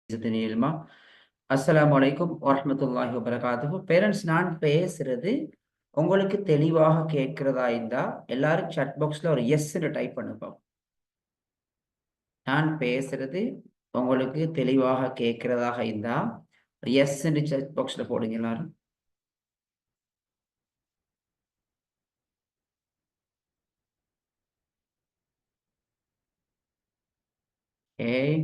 இல்மா. அஸ்ஸலாமு அலைக்கும் வரஹ்மத்துல்லாஹி வபரகாத்துஹு. பேரண்ட்ஸ், நான் பேசுறது உங்களுக்கு தெளிவாக கேட்கிறதா இருந்தா எல்லாரும் chat பாக்ஸ்ல ஒரு எஸ்ன்னு டைப் பண்ணுப்போம். நான் பேசுறது உங்களுக்கு தெளிவாக கேட்கிறதாக இருந்தா எஸ்ன்னு chat பாக்ஸ்ல போடுங்க எல்லாரும். ஏய்,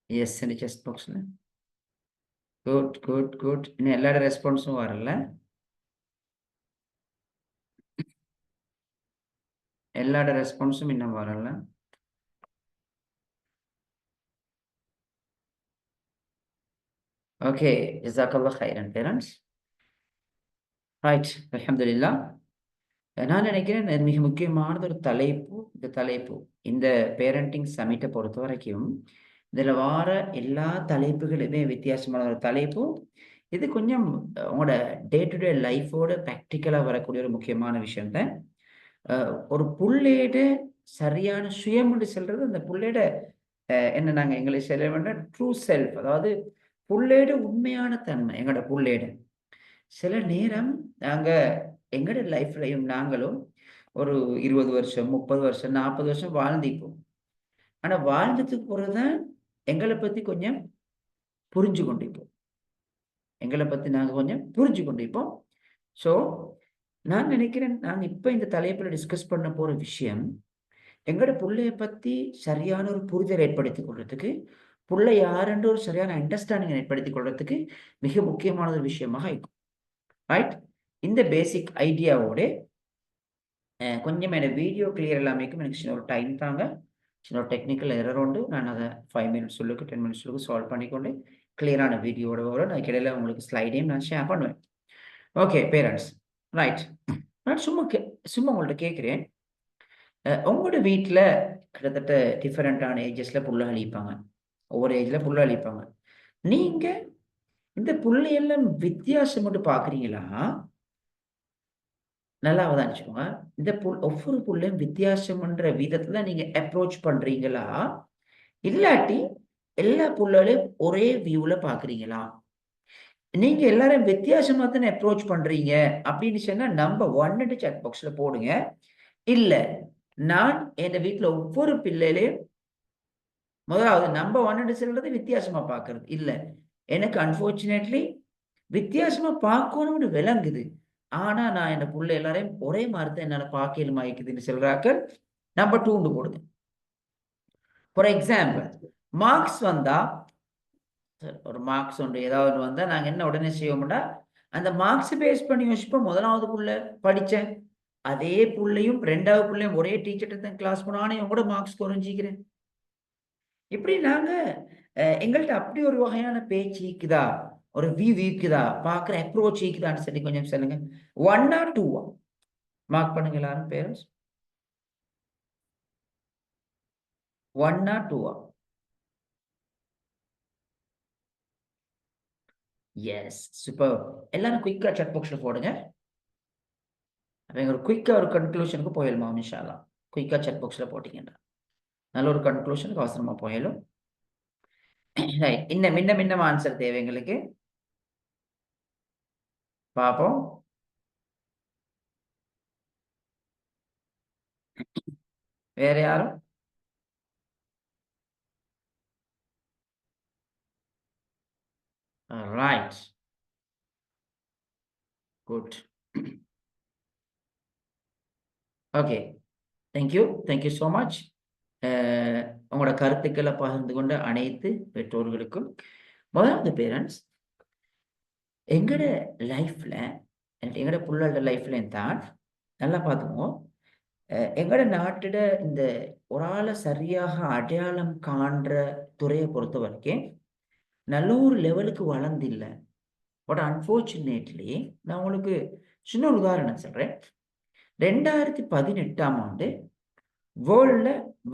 எஸ்ன்னு chat பாக்ஸ்ல. Good good good. இன்னும் எல்லாரோட ரெஸ்பான்ஸும் வரல. எல்லாரோட ரெஸ்பான்ஸும் இன்னும் வரல. ஓகே, ஜஸாக்கல்லாஹ் ஹைரன் பேரண்ட்ஸ். ரைட், அல்ஹம்துலில்லாஹ். நான் நினைக்கிறேன் மிக முக்கியமானது ஒரு தலைப்பு. இந்த தலைப்பு இந்த பேரண்டிங் சமிட்டை பொறுத்த வரைக்கும் இதில் வார எல்லா தலைப்புகளுமே வித்தியாசமான ஒரு தலைப்பு. இது கொஞ்சம் உங்களோட டே டு டே லைஃபோட ப்ராக்டிக்கலாக வரக்கூடிய ஒரு முக்கியமான விஷயம் தான். ஒரு புள்ளேட சரியான சுயம்னு சொல்றது அந்த புள்ளேட என்ன நாங்கள் எங்களை சொல்ல வேண்டாம் ட்ரூ செல்ஃப், அதாவது புள்ளேட உண்மையான தன்மை. எங்களோட புள்ளேட சில நேரம் நாங்கள் எங்களோட லைஃப்லையும் நாங்களும் ஒரு 20 வருஷம் 30 வருஷம் 40 வருஷம் வாழ்ந்திப்போம். ஆனா வாழ்ந்ததுக்கு பிறகுதான் எங்களை பத்தி கொஞ்சம் புரிஞ்சு கொண்டிருப்போம். எங்களை பத்தி நாங்க கொஞ்சம் புரிஞ்சு கொண்டிருப்போம். ஸோ நான் நினைக்கிறேன், நாங்க இப்ப இந்த தலைப்புல டிஸ்கஸ் பண்ண போற விஷயம் எங்களோட புள்ளைய பத்தி சரியான ஒரு புரிதல் ஏற்படுத்திக் கொள்றதுக்கு, புள்ளை யாருன்ற ஒரு சரியான அண்டர்ஸ்டாண்டிங் ஏற்படுத்திக் கொள்றதுக்கு மிக முக்கியமான ஒரு விஷயமாக இருக்கும். ரைட்? இந்த பேசிக் ஐடியாவோட கொஞ்சம் எனக்கு வீடியோ கிளியர் இல்லாமைக்கும் எனக்கு சின்ன ஒரு டைம் தாங்க. சின்ன ஒரு டெக்னிக்கல் எரர் உண்டு. நான் அதை 5 மினிட்ஸ் 10 மினிட்ஸ் சால்வ் பண்ணிக்கொண்டு கிளியரான வீடியோட வரும். நான் இடையில உங்களுக்கு ஸ்லைடையும் நான் ஷேர் பண்ணுவேன். Okay parents, right. நான் சும்மா உங்கள்ட்ட கேட்குறேன். உங்களோட வீட்டில் கிட்டத்தட்ட டிஃபரெண்ட்டான ஏஜஸில் புள்ள அழிப்பாங்க. ஒவ்வொரு ஏஜில் புள்ள அழிப்பாங்க. நீங்க இந்த புள்ளையெல்லாம் வித்தியாசம் மட்டும் பார்க்குறீங்களா? நல்லா அவதானிச்சுக்கோங்க. இந்த ஒவ்வொரு புள்ளையும் வித்தியாசம்ன்ற விதத்துல நீங்க அப்ரோச் பண்றீங்களா? இல்லாட்டி எல்லா புள்ளைகளையும் ஒரே வியூல பார்க்குறீங்களா? நீங்க எல்லாரும் வித்தியாசமா தானே அப்ரோச் பண்றீங்க அப்படின்னு சொன்னா நம்பர் 1 சாட் பாக்ஸ்ல போடுங்க. இல்ல, நான் என் வீட்ல ஒவ்வொரு பிள்ளைகளையும் முதலாவது நம்பர் 1 சொல்றது வித்தியாசமா பார்க்கறது. இல்ல, எனக்கு அன்பார்ச்சுனேட்லி வித்தியாசமா பார்க்கணும்னு விளங்குது. ஆனா நான் என் புள்ள எல்லாரையும் ஒரே மாதிரி தான் என்னால பார்க்கலுமா இருக்குதுன்னு சொல்றாக்கள் நம்பர் 2 போடுங்க. ஃபார் எக்ஸாம்பிள், மார்க்ஸ் வந்தா ஒரு மார்க்ஸ் ஒன்று ஏதாவது வந்தா நாங்க என்ன உடனே செய்வோம்னா, அந்த மார்க்ஸ் பேஸ் பண்ணி யோசிப்போம். முதலாவது புள்ள படிச்சேன், அதே புள்ளையும் 2வது புள்ளையும் ஒரே டீச்சர்ட்ட தான் கிளாஸ் போனோம். ஆனா இவன் கூட மார்க்ஸ் குறைஞ்சிக்கிறேன். இப்படி நாங்க எங்கள்ட்ட அப்படி ஒரு வகையான பேச்சு இருக்குதா? ஒரு வியூ இருக்குதா? பார்க்குற அப்ரோச் இருக்குதான்னு சொல்லி கொஞ்சம் சொல்லுங்க. 1 ஆ 2 ஆ? மார்க் பண்ணுங்க எல்லாரும் பேரண்ட்ஸ். 1 ஆ 2 ஆ? Yes, super. எல்லாரும் குயிக்கா சாட் பாக்ஸ்ல போடுங்க. ஒரு குயிக்கா ஒரு கன்க்ளூஷனுக்கு போயிடலாம் இன்ஷா அல்லாஹ். குயிக்கா சாட் பாக்ஸ்ல போட்டீங்கன்னா நல்ல ஒரு கன்க்ளூஷனுக்கு அவசரமா போயிடும். ரைட். இன்னும் மின்னம் ஆன்சர் தேவை எங்களுக்கு. பார்ப்போம். வேற யாரும்? Right, good. Okay, thank you so much. உங்களோட கருத்துக்களை பகிர்ந்து கொண்ட அனைத்து பெற்றோர்களுக்கும். முதலாவது பேரண்ட்ஸ், எங்கட லைஃப்ல எங்கட புள்ளோட லைஃப்லயும் தான் நல்லா பார்த்துக்குவோம். எங்கட நாட்டிட இந்த ஒரு ஆளை சரியாக அடையாளம் காண்ற துறையை பொறுத்த வரைக்கும் நல்ல ஒரு லெவலுக்கு வளர்ந்தில்ல. பட் அன்ஃபார்ச்சுனேட்லி நான் உங்களுக்கு சின்ன ஒரு உதாரணம் சொல்றேன். 2018ஆம் ஆண்டு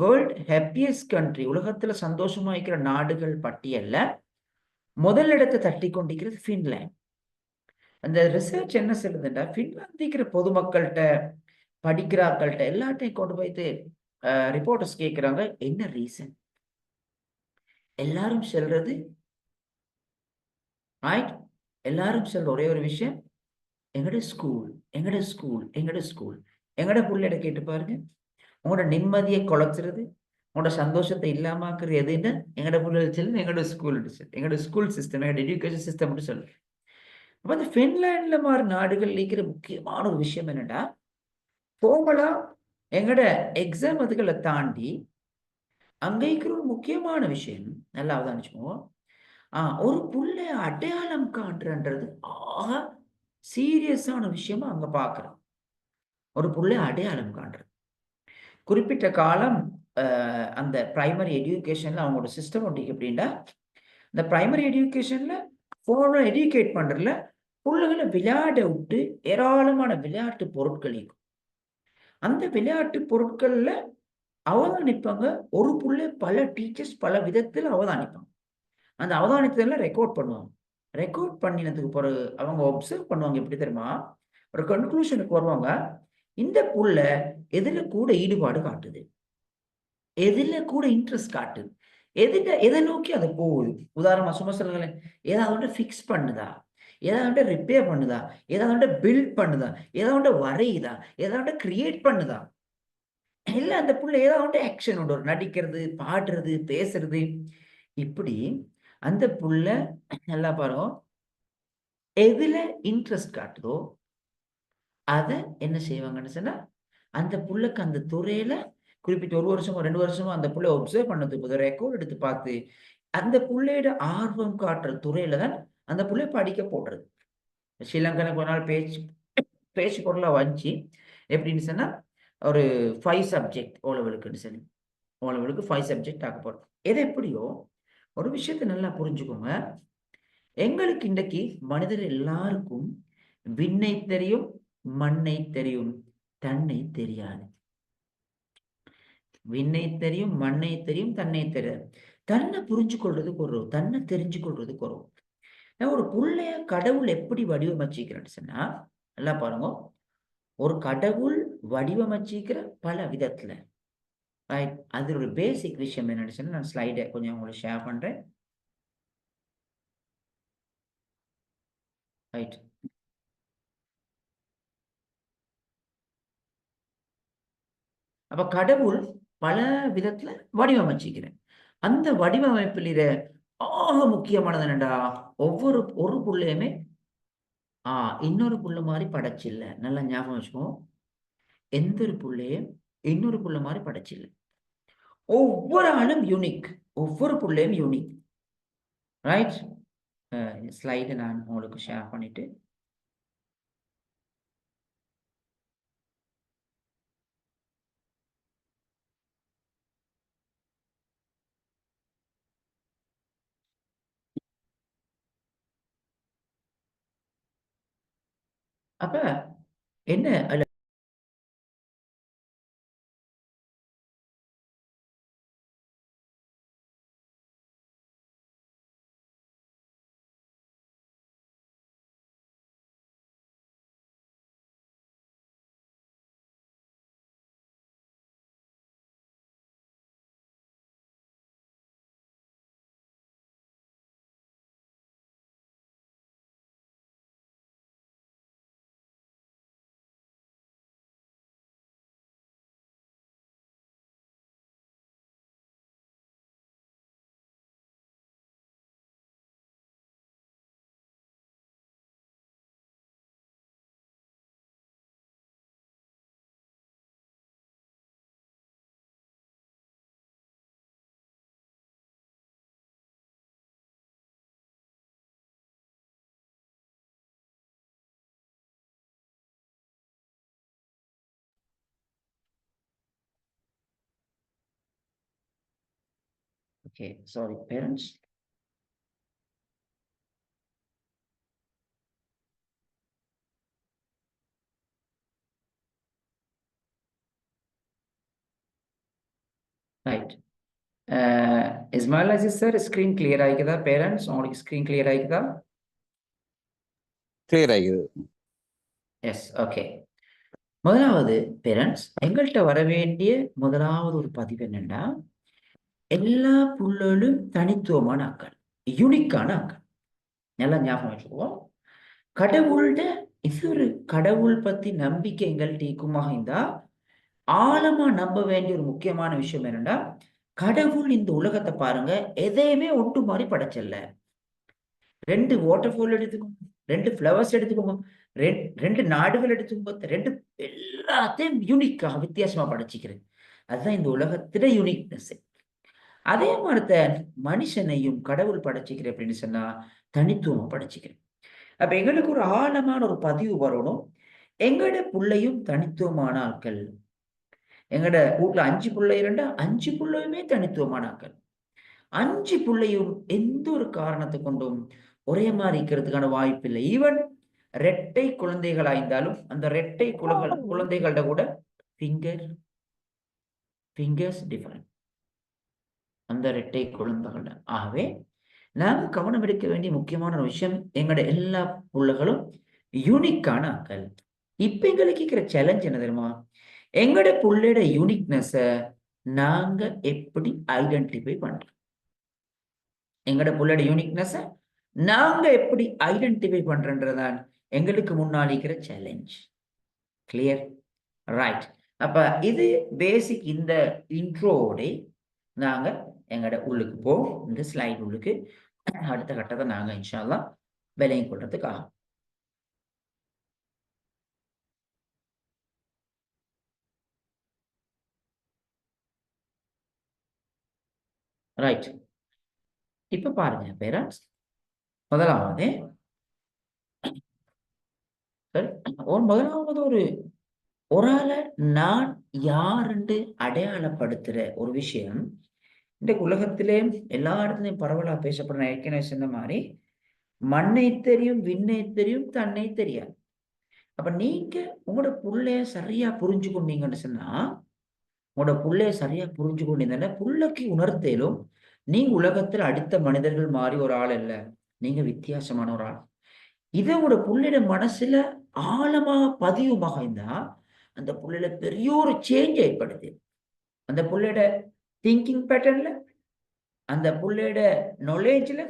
வேர்ல்ட் ஹாப்பியஸ்ட் கண்ட்ரி, உலகத்துல சந்தோஷமா இருக்கிற நாடுகள் பட்டியல்ல முதல் இடத்தை தட்டி கொண்டிருக்கிறது ஃபின்லாந்து. அந்த ரிசர்ச் என்ன சொல்லுதுன்னா, ஃபின்லாந்து இருக்கிற பொதுமக்கள்கிட்ட படிக்கிறாக்கள்கிட்ட எல்லாத்தையும் கொண்டு போயிட்டு ரிப்போர்ட்டர்ஸ் கேட்குறாங்க, என்ன ரீசன்? எல்லாரும் சொல்றது ரைட், எல்லாரும் சொல்ற ஒரே ஒரு விஷயம், எங்கட ஸ்கூல், எங்கட ஸ்கூல், எங்கட ஸ்கூல். எங்கட பிள்ளைகிட்ட கேட்டு பாருங்க, உங்களோட நிம்மதியை குலைச்சிருது, உங்களோட சந்தோஷத்தை இல்லாமக்குறது எதுன்னு எங்கட பிள்ளைகள் சொல்லு, எங்கட ஸ்கூல் சொல்லு, எங்கட ஸ்கூல் சிஸ்டம், எங்கட எஜுகேஷன் சிஸ்டம் சொல்லு. அப்ப அந்த பின்லாண்ட்ல மாதிரி நாடுகள்ல இருக்கிற முக்கியமான ஒரு விஷயம் என்னன்னா, ஃபார்மலா எங்கட எக்ஸாம் அதுகளை தாண்டி அங்க இருக்கிற ஒரு முக்கியமான விஷயம் நல்லா அவதானிச்சுக்கோங்க. ஒரு புள்ளை அடையாளம் காண்றன்றது ஆக சீரியஸான விஷயமா அங்க பாக்குறோம். ஒரு புள்ளை அடையாளம் காண்றது குறிப்பிட்ட காலம் அந்த பிரைமரி எஜுகேஷன்ல அவங்களோட சிஸ்டம் ஒட்டி எப்படின்னா, இந்த பிரைமரி எஜுகேஷன்ல போன எஜுகேட் பண்றதுல புள்ளைகளை விளையாட விட்டு ஏராளமான விளையாட்டு பொருட்கள் இருக்கும். அந்த விளையாட்டு பொருட்கள்ல அவதானிப்பாங்க. ஒரு புள்ளை பல டீச்சர்ஸ் பல விதத்தில் அவதானிப்பாங்க. அந்த அவதானித்ததெல்லாம் ரெக்கார்ட் பண்ணுவாங்க. ரெக்கார்ட் பண்ணினதுக்கு பிறகு அவங்க ஒப்சர்வ் பண்ணுவாங்க. எப்படி தெரியுமா? ஒரு கன்க்ளூஷனுக்கு வருவாங்க. இந்த புள்ள எதுல கூட ஈடுபாடு காட்டுது, எதுல கூட இன்ட்ரெஸ்ட் காட்டுது, எதை நோக்கி அது போகுது. உதாரணமா சும்மா சொல்லுங்களேன், ஏதாவது ஃபிக்ஸ் பண்ணுதா, ஏதாவது ரிப்பேர் பண்ணுதா, ஏதாவது பில்ட் பண்ணுதா, ஏதாவது வரையுதா, ஏதாவது கிரியேட் பண்ணுதா, இல்ல அந்த புள்ள ஏதாவது ஆக்ஷன் உண்டு, ஒரு நடிக்கிறது, பாடுறது, பேசுறது, இப்படி அந்த புள்ள நல்லா பாருங்க, எதுல இன்ட்ரெஸ்ட் காட்டுதோ அத என்ன செய்வாங்கன்னு சொன்னா, அந்த புள்ளைக்கு அந்த துறையில குறிப்பிட்ட 1 வருஷமோ 2 வருஷமோ அந்த புள்ளைய ஒப்சர்வ் பண்ணதுக்கு பதிலா ரெக்கார்ட் எடுத்து பார்த்து, அந்த புள்ளையோட ஆர்வம் காட்டுற துறையில தான் அந்த புள்ளைய படிக்க போடுறது. ஸ்ரீலங்கால கொஞ்ச நாள் பேச்சு பேச்சு பொருளா வந்துச்சு. எப்படின்னு சொன்னா, ஒரு 5 சப்ஜெக்ட் ஓ லெவலுக்குன்னு சொல்லி. ஓ லெவலுக்கு 5 சப்ஜெக்ட் ஆக்க போறோம். எது எப்படியோ, ஒரு விஷயத்த நல்லா புரிஞ்சுக்கோங்க. எங்களுக்கு இன்றைக்கு மனிதர் எல்லாருக்கும் விண்ணை தெரியும், மண்ணை தெரியும், தன்னை தெரியாது. விண்ணை தெரியும், மண்ணை தெரியும், தன்னை தெரியாது. தன்னை புரிஞ்சு கொள்றதுக்கு ஒரு தன்னை தெரிஞ்சு கொள்றதுக்கு ஒரு ஒரு புள்ளைய கடவுள் எப்படி வடிவமைச்சிருக்கிறேன்னு சொன்னா, நல்லா பாருங்க. ஒரு கடவுள் வடிவமைச்சிருக்கிற பல விதத்துல. ரைட். அது ஒரு பேசிக் விஷயம் என்னன்னு சொன்னா, நான் ஸ்லைட கொஞ்சம் உங்களுக்கு ஷேர் பண்றேன். ரைட். அப்ப கடவுள் பல விதத்துல வடிவமைச்சிக்கிறேன். அந்த வடிவமைப்பில் ஆக முக்கியமானது என்னடா, ஒரு புள்ளையுமே இன்னொரு புள்ள மாதிரி படைச்சில்ல. நல்லா ஞாபகம் வச்சுக்கோ. எந்த ஒரு புள்ளையும் இன்னொரு புள்ள மாதிரி படைச்சில்ல. ஒவ்வொரு ஆளும் யூனிக். ஒவ்வொரு புள்ளையும் யூனிக். ரைட். ஸ்லைட நான் உங்களுக்கு ஷேர் பண்ணிட்டு அப்ப என்ன அதுல okay, sorry parents. Right. Ismail Aziz sir, screen clear ஆகிக்குதா? பேரண்ட்ஸ் உங்களுக்கு ஸ்கிரீன் கிளியர் ஆகிக்குதா? கிளியர் ஆகிக்குது. Yes, okay. முதலாவது பேரண்ட்ஸ், எங்கள்கிட்ட வர வேண்டிய முதலாவது ஒரு பதிவு என்னன்னா, எல்லா புள்ளலும் தனித்துவமான ஆக்கள், யூனிக்கான ஆக்கள். நல்லா ஞாபகம் வச்சுக்குவோம். கடவுள்ட இது ஒரு கடவுள் பத்தி நம்பிக்கை எங்கள்கிட்ட இருக்குமாக இருந்தா ஆழமா நம்ப வேண்டிய ஒரு முக்கியமான விஷயம் என்னன்னா, கடவுள் இந்த உலகத்தை பாருங்க எதையுமே ஒட்டு மாதிரி படைச்சல்ல. 2 வாட்டர்ஃபால் எடுத்துக்கோங்க, 2 ஃப்ளவர்ஸ் எடுத்துக்கோங்க, 2 நாடுகள் எடுத்துக்கோங்க, 2 எல்லாத்தையும் யூனிக்கா வித்தியாசமா படைச்சிக்கிறேன். அதுதான் இந்த உலகத்திட யூனிக்னஸ். அதே மாதிரிதான் மனுஷனையும் கடவுள் படைச்சிக்கிறேன் அப்படின்னு சொன்னா தனித்துவமா படைச்சிக்கிறேன். அப்ப எங்களுக்கு ஒரு ஆழமான ஒரு பதிவு வரணும். எங்கட புள்ளையும் தனித்துவமான ஆட்கள். எங்கட வீட்ல 5 பிள்ளை இருந்தா 5 பிள்ளையுமே தனித்துவமான ஆட்கள். 5 பிள்ளையும் எந்த ஒரு காரணத்தை கொண்டும் ஒரே மாதிரி இருக்கிறதுக்கான வாய்ப்பு இல்லை. ஈவன் இரட்டை குழந்தைகளா இருந்தாலும் அந்த இரட்டை குழந்தைகளோட கூட ஃபிங்கர்ஸ் டிஃபரெண்ட். அந்த இரட்டை குழந்தைகள. ஆகவே நாங்க கவனம் எடுக்க வேண்டிய முக்கியமான ஒரு விஷயம், எங்கட எல்லா புள்ளைகளும் யூனிக்கான ஆட்கள். இப்ப எங்களுக்கு இருக்கிற சேலஞ்ச் என்ன தெரியுமா? எங்கட புள்ளையோட யூனிக்னஸ நாங்க எப்படி ஐடென்டிஃபை பண்றோம்? எங்கட புள்ளையோட யூனிக்னஸ நாங்க எப்படி ஐடென்டிஃபை பண்றோன்றதான் எங்களுக்கு முன்னாடி இருக்கிற சேலஞ்ச். கிளியர்? ரைட். அப்ப இது பேசிக். இந்த இன்ட்ரோட நாங்க எங்கட உள்ளுக்கு போவோம். இந்த ஸ்லைட் உள்ளுக்கு அடுத்த கட்டத்தை நாங்க இன்ஷா அல்லாஹ் விளங்கி கொள்றதுக்காக. ரைட். இப்ப பாருங்க பேரண்ட்ஸ், முதலாவது சரி, முதலாவது ஒரு ஆளை நான் யாருன்னு அடையாளப்படுத்துற ஒரு விஷயம் இந்த உலகத்திலே எல்லா இடத்துலயும் பரவலா பேசப்படுற, நான் ஏற்கனவே சொன்ன மாதிரி மண்ணை தெரியும், விண்ணை தெரியும், தன்னை தெரியாது. அப்ப நீங்க உங்களோட புள்ளைய சரியா புரிஞ்சு கொண்டீங்கன்னு சொன்னா, உங்களோட புள்ளைய சரியா புரிஞ்சு கொண்டீங்கன்னா புள்ளைக்கு உணர்த்தலும் நீங்க உலகத்துல அடுத்த மனிதர்கள் மாதிரி ஒரு ஆள் இல்ல, நீங்க வித்தியாசமான ஒரு ஆள். இதை உங்களோட புள்ளையோட மனசுல ஆழமா பதிவுமாக இருந்தா அந்த புள்ளையில பெரிய ஒரு சேஞ்ச் ஏற்படுது. அந்த புள்ளையோட திங்கிங் பேட்டர்ன்ல, அந்த புள்ளையோட நாலேஜ்ல,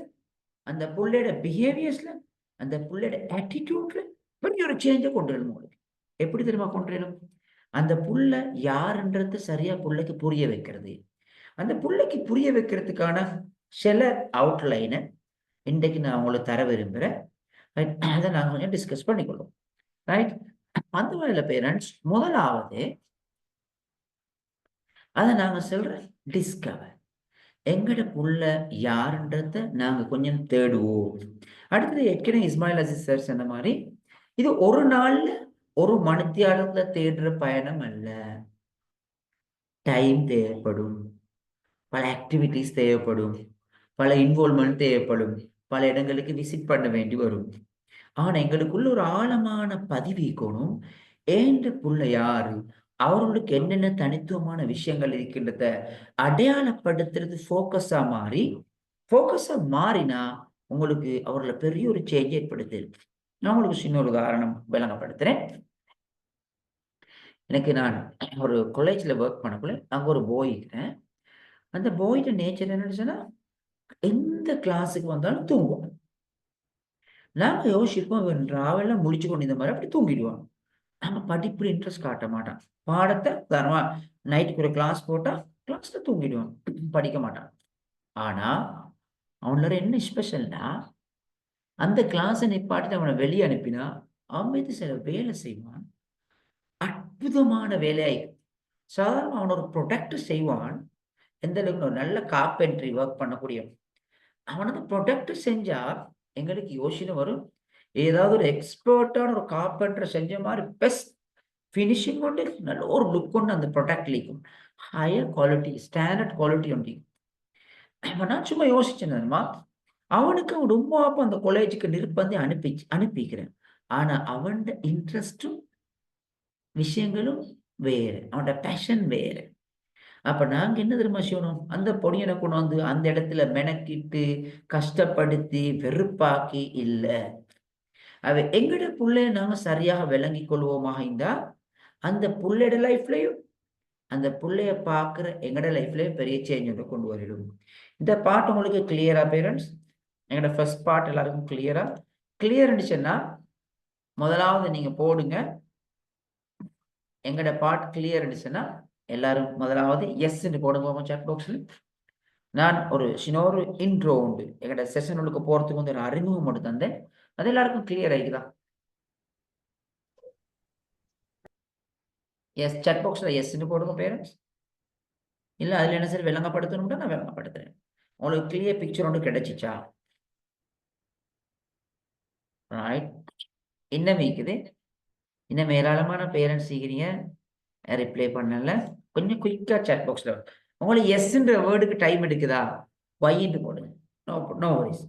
அந்த புள்ளையோட பிஹேவியர்ஸ்ல, அந்த புள்ளையோட ஆட்டிடியூட்ல பெரிய ஒரு சேஞ்சை கொண்டு வரணும் உங்களுக்கு. எப்படி தெரியுமா கொண்டு வரணும்? அந்த புள்ள யாருன்றது சரியா புள்ளைக்கு புரிய வைக்கிறது. அந்த புள்ளைக்கு புரிய வைக்கிறதுக்கான சில அவுட்லைனை இன்றைக்கு நான் உங்களுக்கு தர விரும்புகிறேன். அதை நாங்கள் கொஞ்சம் டிஸ்கஸ் பண்ணிக்கொள்வோம். ரைட். அந்த வகையில பேரண்ட்ஸ், முதலாவது அதை நாங்க சொல்ற டிஸ்கவர். எங்கட புள்ள யாருன்றத நாங்க கொஞ்சம் தேடுவோம். அடுத்தது ஏற்கனவே இஸ்மாயில் அசீஸ் சார் சொன்ன மாதிரி இது ஒரு நாள்ல ஒரு மணித்தியாலத்துல தேடுற பயணம் அல்ல. டைம் தேவைப்படும், பல ஆக்டிவிட்டிஸ் தேவைப்படும், பல இன்வால்வ்மெண்ட் தேவைப்படும், பல இடங்களுக்கு விசிட் பண்ண வேண்டி வரும். ஆனா எங்களுக்குள்ள ஒரு ஆழமான பதிவு இருக்கணும். ஏன்ற புள்ள யாரு, அவர்களுக்கு என்னென்ன தனித்துவமான விஷயங்கள் இருக்கின்றத அடையாளப்படுத்துறது போக்கஸா மாறினா உங்களுக்கு அவர்களை பெரிய ஒரு சேஞ்ச் ஏற்படுது. நான் உங்களுக்கு சின்ன ஒரு உதாரணம் விளங்கப்படுத்துறேன். நான் ஒரு காலேஜ்ல ஒர்க் பண்ணக்குள்ள அங்க ஒரு பாய் இருக்கிறேன். அந்த பாய்ட நேச்சர் என்னன்னு சொன்னா எந்த கிளாஸுக்கு வந்தாலும் தூங்குவோம். நாங்க யோசிப்போம், இவன் ராவெல்லாம் முடிச்சு கொண்டு இந்த மாதிரி அப்படி தூங்கிடுவான். நம்ம படிப்புல இன்ட்ரெஸ்ட் காட்ட மாட்டான். பாடத்தை தரமா நைட்டுக்கு ஒரு கிளாஸ் போட்டா கிளாஸ்ல தூங்கிடுவான், படிக்க மாட்டான். ஆனா அவனோட என்ன ஸ்பெஷல்னா, அந்த கிளாஸை நிப்பாட்டிட்டு அவனை வெளியே அனுப்பினா அவன் மீது சில வேலை செய்வான். அற்புதமான வேலையாய். சாதாரண அவன் ஒரு ப்ரொடக்ட் செய்வான். எந்த அளவுக்கு ஒரு நல்ல கார்பென்ட்ரி ஒர்க் பண்ணக்கூடிய அவனது ப்ரொடக்ட் செஞ்சா எங்களுக்கு யோசனை வரும். ஏதாவது ஒரு எக்ஸ்பர்ட்டான ஒரு கார்பெண்டர் செஞ்ச மாதிரி பெஸ்ட் ஃபினிஷிங் கொண்டு நல்ல ஒரு லுக் கொண்டு அந்த ப்ரொடக்ட் இருக்கும். ஹையர் குவாலிட்டி, ஸ்டாண்டர்ட் குவாலிட்டி உண்டு. நான் சும்மா யோசிச்சேன்மா, அவனுக்கு அவன் ரொம்ப அப்போ அந்த காலேஜுக்கு நிர்பந்தி அனுப்பிக்கிறேன். ஆனா அவன் இன்ட்ரெஸ்டும் விஷயங்களும் வேறு, அவனோட பேஷன் வேறு. அப்ப நாங்க என்ன தெரியுமா செய்யணும்? அந்த பொடியனை கொண்டு வந்து அந்த இடத்துல மெனக்கிட்டு கஷ்டப்படுத்தி வெறுப்பாக்கி இல்ல. அவ எங்கட புள்ளைய நாங்க சரியாக விளங்கி கொள்வோமாக இருந்தா அந்த புள்ளையோட லைஃப்லயும் அந்த புள்ளைய பார்க்குற எங்களோட லைஃப்ல பெரிய சேஞ்ச் ஒன்று கொண்டு வரிடும். இந்த பாட்டு உங்களுக்கு கிளியரா பேரண்ட்ஸ்? எங்களோட ஃபர்ஸ்ட் பார்ட் எல்லாருக்கும் கிளியரா? கிளியர் இருந்துச்சுன்னா முதலாவது நீங்க போடுங்க. எங்களோட பார்ட் கிளியர் இருந்துச்சுன்னா எல்லாரும் முதலாவது எஸ்ன்னு போடுங்க சாட் பாக்ஸில். நான் ஒரு சின்ன ஒரு இன்ட்ரோ உண்டு எங்களோட செஷனுக்கு போறதுக்கு வந்து ஒரு அறிமுகம் மட்டும் தந்தேன். அது எல்லாருக்கும் கிளியர் ஆகிக்குதா? எஸ் சாட் பாக்ஸில் எஸ்ன்னு போடுங்க பேரண்ட்ஸ். இல்லை அதில் என்ன சரி விளங்கப்படுத்தணும்னா நான் விளங்கப்படுத்துறேன். உங்களுக்கு கிளியர் பிக்சர் ஒன்று கிடைச்சிச்சா? ரைட். இன்னும் இருக்குது. இன்னும் ஏராளமான பேரண்ட்ஸ் இருக்கிறீங்க ரிப்ளை பண்ணல. கொஞ்சம் குயிக்காக சாட் பாக்ஸில் உங்களுக்கு எஸ்ன்ற வேர்டுக்கு டைம் எடுக்குதா? ஒய்ன்னு போடுங்க. No no worries.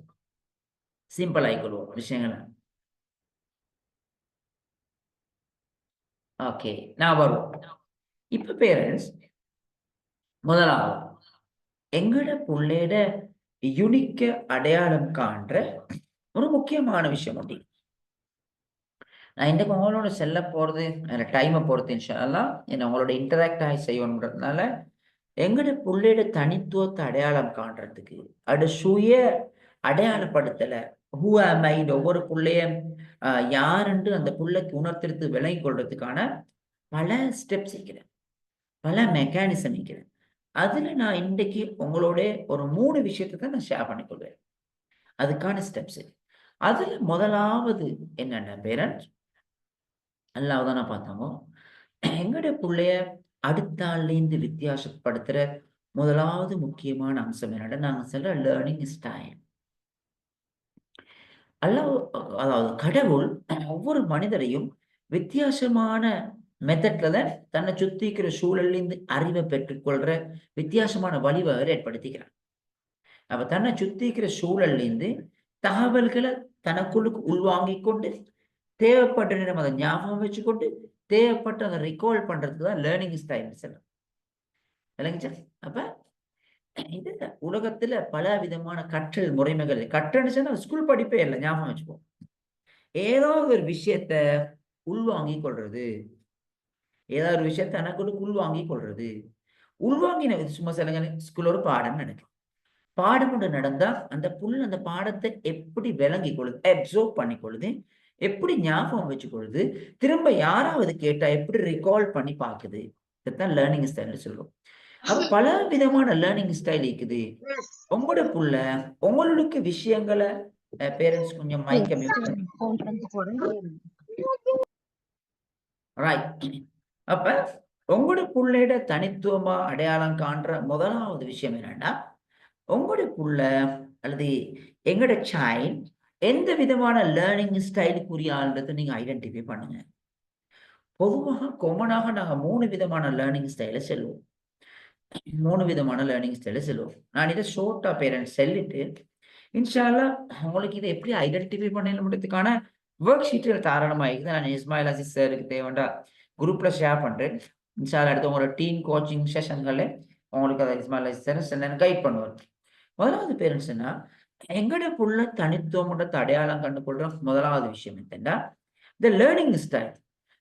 சிம்பிள் ஆகிக்கொள்வோம் விஷயங்களை. ஓகே நான் வருவோம். இப்போ பேரண்ட்ஸ் முதலாவது எங்களோட பிள்ளையோட யுனிக்க அடையாளம் காண்ற ஒரு முக்கியமான விஷயம் உண்டு. நான் இந்த உங்களோட செல்ல போகிறது டைமை பொறுத்து இன்ஷால்லாம் என்ன உங்களோட இன்டராக்ட் ஆகி செய்யணுன்றதுனால எங்களோட பிள்ளையோட தனித்துவத்தை அடையாளம் காண்றதுக்கு அது சுய அடையாளப்படுத்தலை ஹூ ஆம் ஐ ஒவ்வொரு பிள்ளைய யாருன்னு அந்த பிள்ளைக்கு உணர்த்துறது விளங்கி கொள்றதுக்கான பல ஸ்டெப்ஸ் இருக்கிறேன், பல மெக்கானிசம் இருக்கிறேன். அதுல நான் இன்றைக்கு உங்களோட ஒரு 3 விஷயத்தை தான் நான் ஷேர் பண்ணிக்கொள்வேன். அதுக்கான ஸ்டெப்ஸ் அதுல முதலாவது என்னென்ன பேரண்ட்ஸ் நல்லாவதான பார்த்தாங்க. எங்களுடைய பிள்ளைய அடுத்த ஆள்லேருந்து வித்தியாசப்படுத்துற முதலாவது முக்கியமான அம்சம் என்னன்னா நாங்க சொல்ற லேர்னிங் ஸ்டைல். அதாவது கடவுள் ஒவ்வொரு மனிதரையும் வித்தியாசமான மெத்தட்ல தான் தன்னை சுத்திக்கிற சூழல்லேருந்து அறிவை பெற்றுக்கொள்ற வித்தியாசமான வழிவகை ஏற்படுத்திக்கிறார். அப்ப தன்னை சுத்திக்கிற சூழல்லேருந்து தகவல்களை தனக்குள்ளுக்கு உள்வாங்கிக் கொண்டு தேவைப்பட்ட நேரம் அதை ஞாபகம் வச்சுக்கொண்டு தேவைப்பட்டு அதை ரிகால் பண்றதுக்கு தான் லேர்னிங் ஸ்டைல் சொல்லலாம். இல்லைங்க? அப்ப இது உலகத்துல பல விதமான கற்றல் முறைமைகள். கற்றல்னு ஸ்கூல் படிப்பே இல்லை, ஞாபகம் வச்சுப்போம். ஏதோ ஒரு விஷயத்த உள்வாங்கிக் கொள்றது, ஏதாவது ஒரு விஷயத்த தனக்குள்ள உள்வாங்கிக் கொள்றது. உள்வாங்கின சும்மா சொல்லுங்க, ஸ்கூல்ல ஒரு பாடம் நடக்கும். பாடம் ஒன்று நடந்தா அந்த புல் அந்த பாடத்தை எப்படி விளங்கி கொள்ளுது, அப்சர்வ் பண்ணிக்கொள்ளுது, எப்படி ஞாபகம் வச்சுக்கொள்ளுது, திரும்ப யாராவது கேட்டா எப்படி ரிகால் பண்ணி பாக்குது. இதுதான் லேர்னிங் ஸ்டைல் சொல்றோம். அப்ப பல விதமான லேர்னிங் ஸ்டைல் இருக்குது. உங்களோட புள்ள உங்களுக்கு விஷயங்களை பேரண்ட்ஸ் கொஞ்சம் மைக்க ரைட். அப்ப உங்களோட புள்ளையோட தனித்துவமா அடையாளம் காண்ற முதலாவது விஷயம் என்னன்னா உங்களுடைய புள்ள அல்லது எங்களோட சைல்ட் எந்த விதமான லேர்னிங் ஸ்டைலுக்குரிய ஆள்ன்றதை நீங்க ஐடென்டிஃபை பண்ணுங்க. பொதுவாக கொமனாக நாங்க 3 விதமான லேர்னிங் ஸ்டைல செல்வோம். 3 விதமான லேர்னிங் ஸ்டைல செல்வோம். நான் இதை ஷோர்ட்டா பேரண்ட்ஸ் சொல்லிட்டு இன்ஷால்லா உங்களுக்கு இதை எப்படி ஐடென்டிஃபை பண்ணணுன்றதுக்கான ஒர்க் ஷீட்டில் தாராளமாக நான் இஸ்மாயில் அசிஸ் சாருக்கு தேவைண்டா குரூப்ல ஷேர் பண்றேன். இன்ஷால்லா அடுத்து உங்களோட டீம் கோச்சிங் செஷன்களை உங்களுக்கு அதை இஸ்மாயில் அசிஸ் சார் கைட் பண்ணுவார். முதலாவது பேரண்ட்ஸ் என்ன எங்கட புள்ள தனித்துவம் அடையாளம் கண்டுகொள்ற முதலாவது விஷயம் என்னன்னா இந்த லேர்னிங் ஸ்டைல்.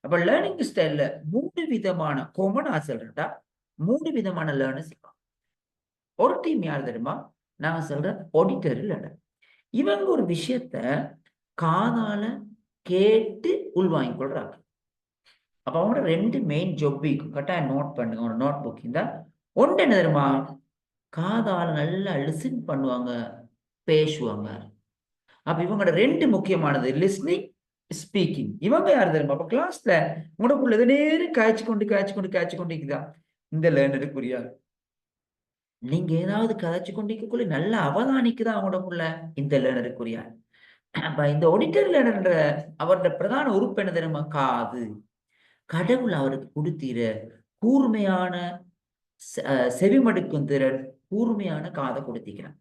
அப்ப லேர்னிங் ஸ்டைல்ல 3 விதமான காமன் சொல்றா 3 விதமான லேர்னர்ஸ் இருப்பாங்க. ஒரு டீம் யார் தெரியுமா? நாங்க சொல்ற ஆடிட்டரி லேர்னர். இவங்க ஒரு விஷயத்த காதால கேட்டு உள்வாங்கிக் கொள்றாங்க. அப்ப அவங்களோட 2 மெயின் ஜொப் கட்டாயம் நோட் பண்ணுங்க. ஒரு நோட் புக் இருந்தா ஒன்று என்ன தெரியுமா? காதால நல்லா லிசன் பண்ணுவாங்க, பேசுவாங்க. அப்ப இவங்களோட 2 முக்கியமானது லிஸ்னிங், ஸ்பீக்கிங். இவங்க யாரு தெரியுமா? அப்ப கிளாஸ்ல உங்களுக்குள்ள நேரம் காய்ச்சி கொண்டு இருக்குதா இந்த லேர்னருக்குரிய நீங்க ஏதாவது கதைச்சு கொண்டிருக்கக்குள்ள நல்ல அவதானிக்குதான் அவங்களுக்குள்ள இந்த லேர்னருக்குரிய. அப்ப இந்த ஆடிட்டர் லேர்னர் அவரோட பிரதான உறுப்பு என்ன தெரியுமா? காது. கடவுள் அவருக்கு கொடுத்திர கூர்மையான செவிமடுக்கும் திறன், கூர்மையான காதை கொடுத்திக்கிறான்.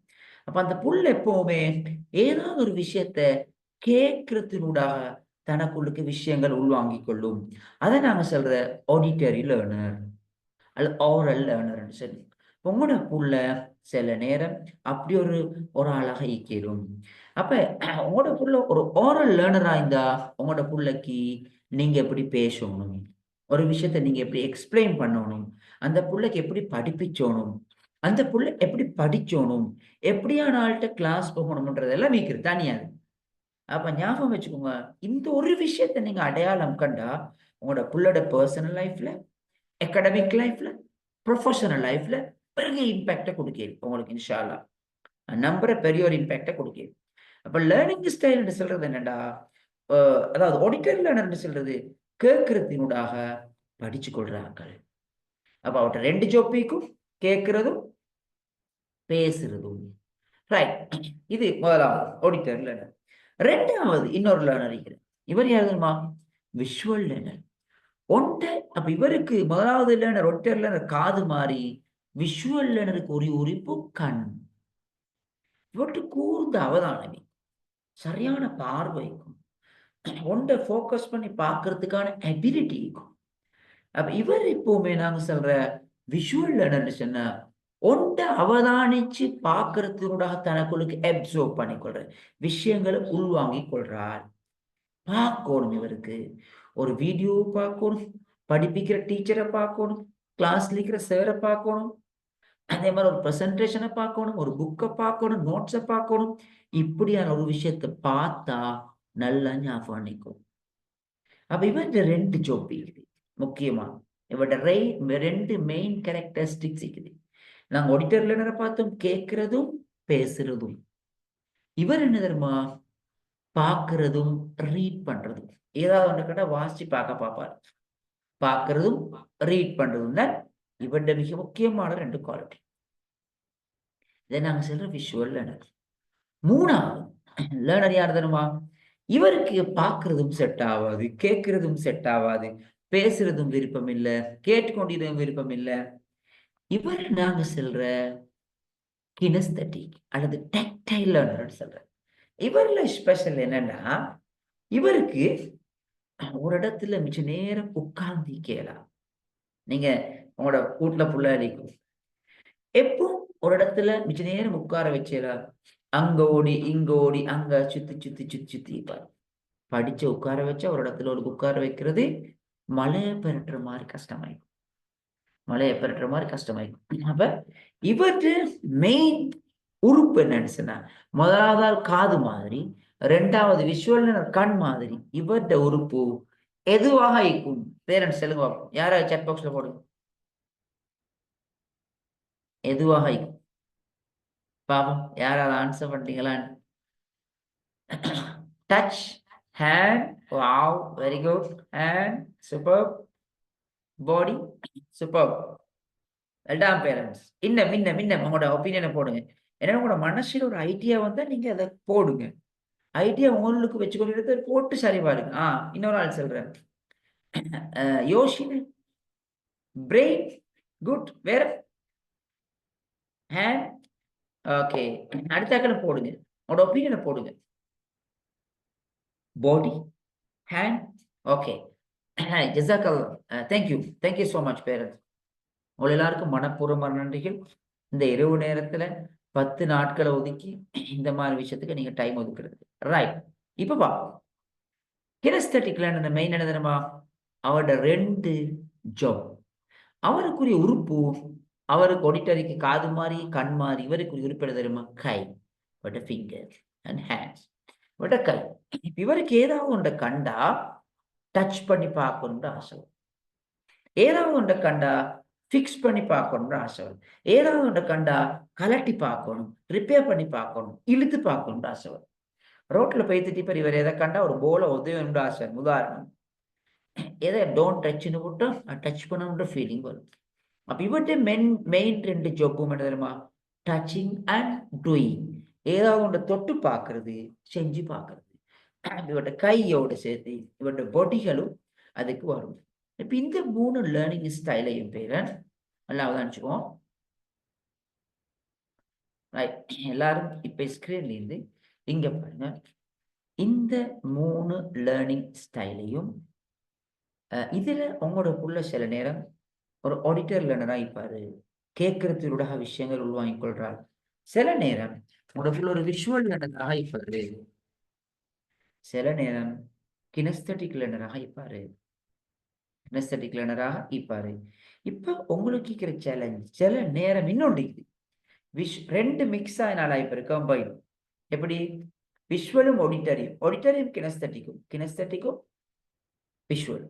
அப்ப அந்த புல் எப்பவுமே ஏதாவது ஒரு விஷயத்த கேட்கறதுனூடாக தனக்குள்ளுக்கு விஷயங்கள் உள்வாங்கிக் கொள்ளும். அதை நாங்க சொல்ற ஆடிட்டரி லேர்னர் அல்லது ஓரல் லேர்னர் சொல்லி. உங்களோட புள்ள சில நேரம் அப்படி ஒரு ஆளாக ஈக்கிடும். அப்ப உங்களோட புள்ள ஒரு ஓரல் லேர்னரா இருந்தா உங்களோட புள்ளைக்கு நீங்க எப்படி பேசணும், ஒரு விஷயத்தை நீங்க எப்படி எக்ஸ்பிளைன் பண்ணணும், அந்த புள்ளைக்கு எப்படி படிப்பிச்சோணும், அந்த புள்ளை எப்படி படிச்சோணும், எப்படியான ஆள்கிட்ட கிளாஸ் போகணும்ன்றதெல்லாம் வீக்கு தனியாது. அப்ப ஞாபகம் வச்சுக்கோங்க, இந்த ஒரு விஷயத்தை நீங்க அடையாளம் கண்டா உங்களோட புள்ளோட பர்சனல் லைஃப்ல, அகாடமிக் லைஃப்ல, ப்ரொஃபஷனல் லைஃப்ல பெரிய இம்பாக்ட கொடுக்கேன் உங்களுக்கு இன்ஷா அல்லாஹ். நான் நம்புற பெரிய ஒரு இம்பாக்ட கொடுக்கேன். அப்ப லேர்னிங் ஸ்டைல் சொல்றது என்னடா, அதாவது ஆடிட்டர் லேர்னர் சொல்றது கேட்கறதினூடாக படிச்சு கொள்றார்கள். அப்ப அவட்ட 2 ஜோப்பிக்கும் கேட்கிறதும் பேசுறதும். ரைட். இது முதலாவது ஆடிட்டர் லேர்னர். 2வது இன்னொரு லேர்னர் இருக்கிறார். இவர் யார் தெரியுமா? Visual learner. அப்ப இவருக்கு முதலாவது லேர்னர் ஆடிட்டர் லேர்னர் காது மாறி, விஷுவல் லேர்னருக்கு ஒரு உறுப்பு கண். இவற்று கூர்ந்த அவதானமே, சரியான பார்வை இருக்கும். ஒன்றை ஃபோக்கஸ் பண்ணி பார்க்கறதுக்கான எபிலிட்டி இருக்கும். அப்ப இவர் எப்பவுமே நாங்க சொல்ற விஷுவல் லேர்னர் சொன்னா ஒன்றை அவதானிச்சு பார்க்கறதுக்கூடாக தனக்குள்ளுக்கு அப்சர்வ் பண்ணிக்கொள்ற விஷயங்களை உள்வாங்கிக் கொள்றார். பார்க்கணும் இவருக்கு. ஒரு வீடியோ பார்க்கணும், படிப்பிக்கிற டீச்சரை பார்க்கணும், கிளாஸ்ல இருக்கிற சாரை பார்க்கணும், அதே மாதிரி ஒரு பிரசன்டேஷனை பார்க்கணும், ஒரு புக்கை பார்க்கணும், நோட்ஸை பார்க்கணும். இப்படியான ஒரு விஷயத்தை பார்த்தா நல்லா ஞாபகம் நிற்கும். அப்ப இவன் 2 ஜோப் இருக்குது முக்கியமா. இவட 2 மெயின் கேரக்டரிஸ்டிக்ஸ் இருக்குது. நாங்க ஆடிட்டர் லேர்னரை பார்த்தோம், கேட்கிறதும் பேசுறதும். இவர் என்ன தெரியுமா? பார்க்கிறதும் ரீட் பண்றதும். ஏதாவது ஒன்று கேட்டா வாசிச்சு பார்ப்பார். பார்க்கிறதும் ரீட் பண்றதும் தான் இவருடைய மிக முக்கியமான 2 குவாலிட்டி. இதை நாங்க சொல்ற விஷுவல் லேர்னர். 3வது லேர்னர் யார் தெரியுமா? இவருக்கு பார்க்கிறதும் செட் ஆகாது, கேட்கிறதும் செட் ஆகாது, பேசுறதும் விருப்பம் இல்ல, கேட்டுக்கொண்டிருந்தும் விருப்பம் இல்ல. இவர் நாங்க சொல்ற கினஸ்தட்டிக் அல்லது டக்டைல் லேர்னர் சொல்ற. இவர்ல ஸ்பெஷல் என்னன்னா, இவருக்கு ஒரு இடத்துல மிச்ச நேரம் உட்கார்ந்து கேளலாம். நீங்க உங்களோட வீட்ல புள்ள இருக்கும், எப்போ ஒரு இடத்துல மிச்ச நேரம் உட்கார வச்சேலாம், அங்க ஓடி இங்க ஓடி அங்க சுத்தி சுத்தி சுத்தி சுத்தி இருப்பார். படிச்சு உட்கார வச்சா ஒரு இடத்துல ஒரு உட்கார வைக்கிறது மலையை பெரட்டுற மாதிரி கஷ்டமாயிருக்கும். மலையை பெரட்டுற மாதிரி கஷ்டமாயிருக்கும். அப்ப இவற்று மெயின் உறுப்பு என்னன்னு சொன்னா, முதலாவது காது மாதிரி, 2வது விஷுவல் கண் மாதிரி. இவற்ற உறுப்பு எதுவாக இருக்கும்? பேரண்ட்ஸ் சொல்லுங்க பார்ப்போம். யாராவது சாட் பாக்ஸ்ல போடுங்க. எதுவாக இருக்கும் பாப்போம், யாராவது ஆன்சர் பண்ணிட்டீங்களான்னு. Touch, hand, wow, very good, hand, super, body, super. எல்லாம் பேரண்ட்ஸ் இன்னும் இன்னும் இன்னும் உங்களோட ஒப்பீனியனை போடுங்க. ஏன்னா உங்களோட மனசுல ஒரு ஐடியா வந்தா நீங்க அதை போடுங்க. ஐடியா உங்களுக்கு வச்சுக்கொண்டு போட்டு சரி பாருங்க. இன்னொரு ஆள் சொல்றேன். யோசின், பிரெயின், குட். வேற ஹேண்ட், ஓகே. அடுத்தாக்கள் போடுங்க, உங்களோட ஒப்பீனியனை போடுங்க. Body, hand, okay. ஜஸாக்கல்லாஹ். Thank you so much parents. உங்கள் எல்லாருக்கும் மனப்பூர்வமான நன்றிகள். இந்த இரவு நேரத்துல 10 நாட்களை ஒதுக்கி இந்த மாதிரி விஷயத்துக்கு நீங்க டைம் ஒதுக்குறது. ரைட். இப்ப பாப்போம். கினஸ்தட்டிக்ல மெயின் என்ன தெரியுமா? அவரோட 2 ஜாப். அவருக்குரிய உறுப்பு, அவருக்கு ஆடிட்டரிக்கு காது மாதிரி, கண் மாதிரி. இவருக்குரிய உறுப்பு என்ன தெரியுமா? கை. But finger and hands. But கை. இவருக்கு ஏதாவது ஒன்றை கண்டா டச் பண்ணி பார்க்கணும்னு ஆசை வரும். ஏதாவது ஒன்றை கண்டா ஃபிக்ஸ் பண்ணி பார்க்கணும்னு ஆசை வரும். ஏதாவது ஒன்றை கண்டா கலட்டி பார்க்கணும், ரிப்பேர் பண்ணி பார்க்கணும், இழுத்து பார்க்கணும்னு ஆசை வரும். ரோட்ல போய்த்துட்டு இப்ப இவர் எதை கண்டா ஒரு போல உதவின்னு ஆசை. உதாரணம், எதை டோன்ட் டச்னு விட்டா டச் பண்ணணுன்ற ஃபீலிங் வரும். அப்ப இவர்கிட்ட மெயின் 2 ஜாப்பும் என்ன தெரியுமா? Touching and doing. ஏதாவது ஒன்றை தொட்டு பார்க்கறது, செஞ்சு பார்க்கறது. இவருடைய கையோடு சேர்த்து இவருடைய பொடிகளும் அதுக்கு வரும். இப்ப இந்த 3 லேர்னிங் ஸ்டைலையும் பேரன் நல்லா அவதானிச்சுக்குவோம். எல்லாரும் இப்ப ஸ்கிரீன்ல இருந்து இங்க பாருங்க. இந்த 3 லேர்னிங் ஸ்டைலையும் இதுல உங்களோட புள்ள சில நேரம் ஒரு ஆடிட்டர் லேர்னரா இருப்பாரு. கேட்கறதுக்காக விஷயங்கள் உள்வாங்கிக் கொள்றார். சில நேரம் உங்களோட புள்ள ஒரு விஷுவல் லேர்னராக இருப்பாரு. சில நேரம் கினஸ்தட்டிக் லேர்னராக இருப்பாரு. கினெஸ்தட்டிக் லேர்னராக இருப்பாரு. இப்ப உங்களுக்கு இருக்கிற சேலஞ்ச் சில நேரம் இன்னொன்று ரெண்டு மிக்ஸ் ஆகினால இப்ப கம்பைன் எப்படி விஷுவலும் ஆடிட்டரியும் கினெஸ்தட்டிக்கும் விஷுவல்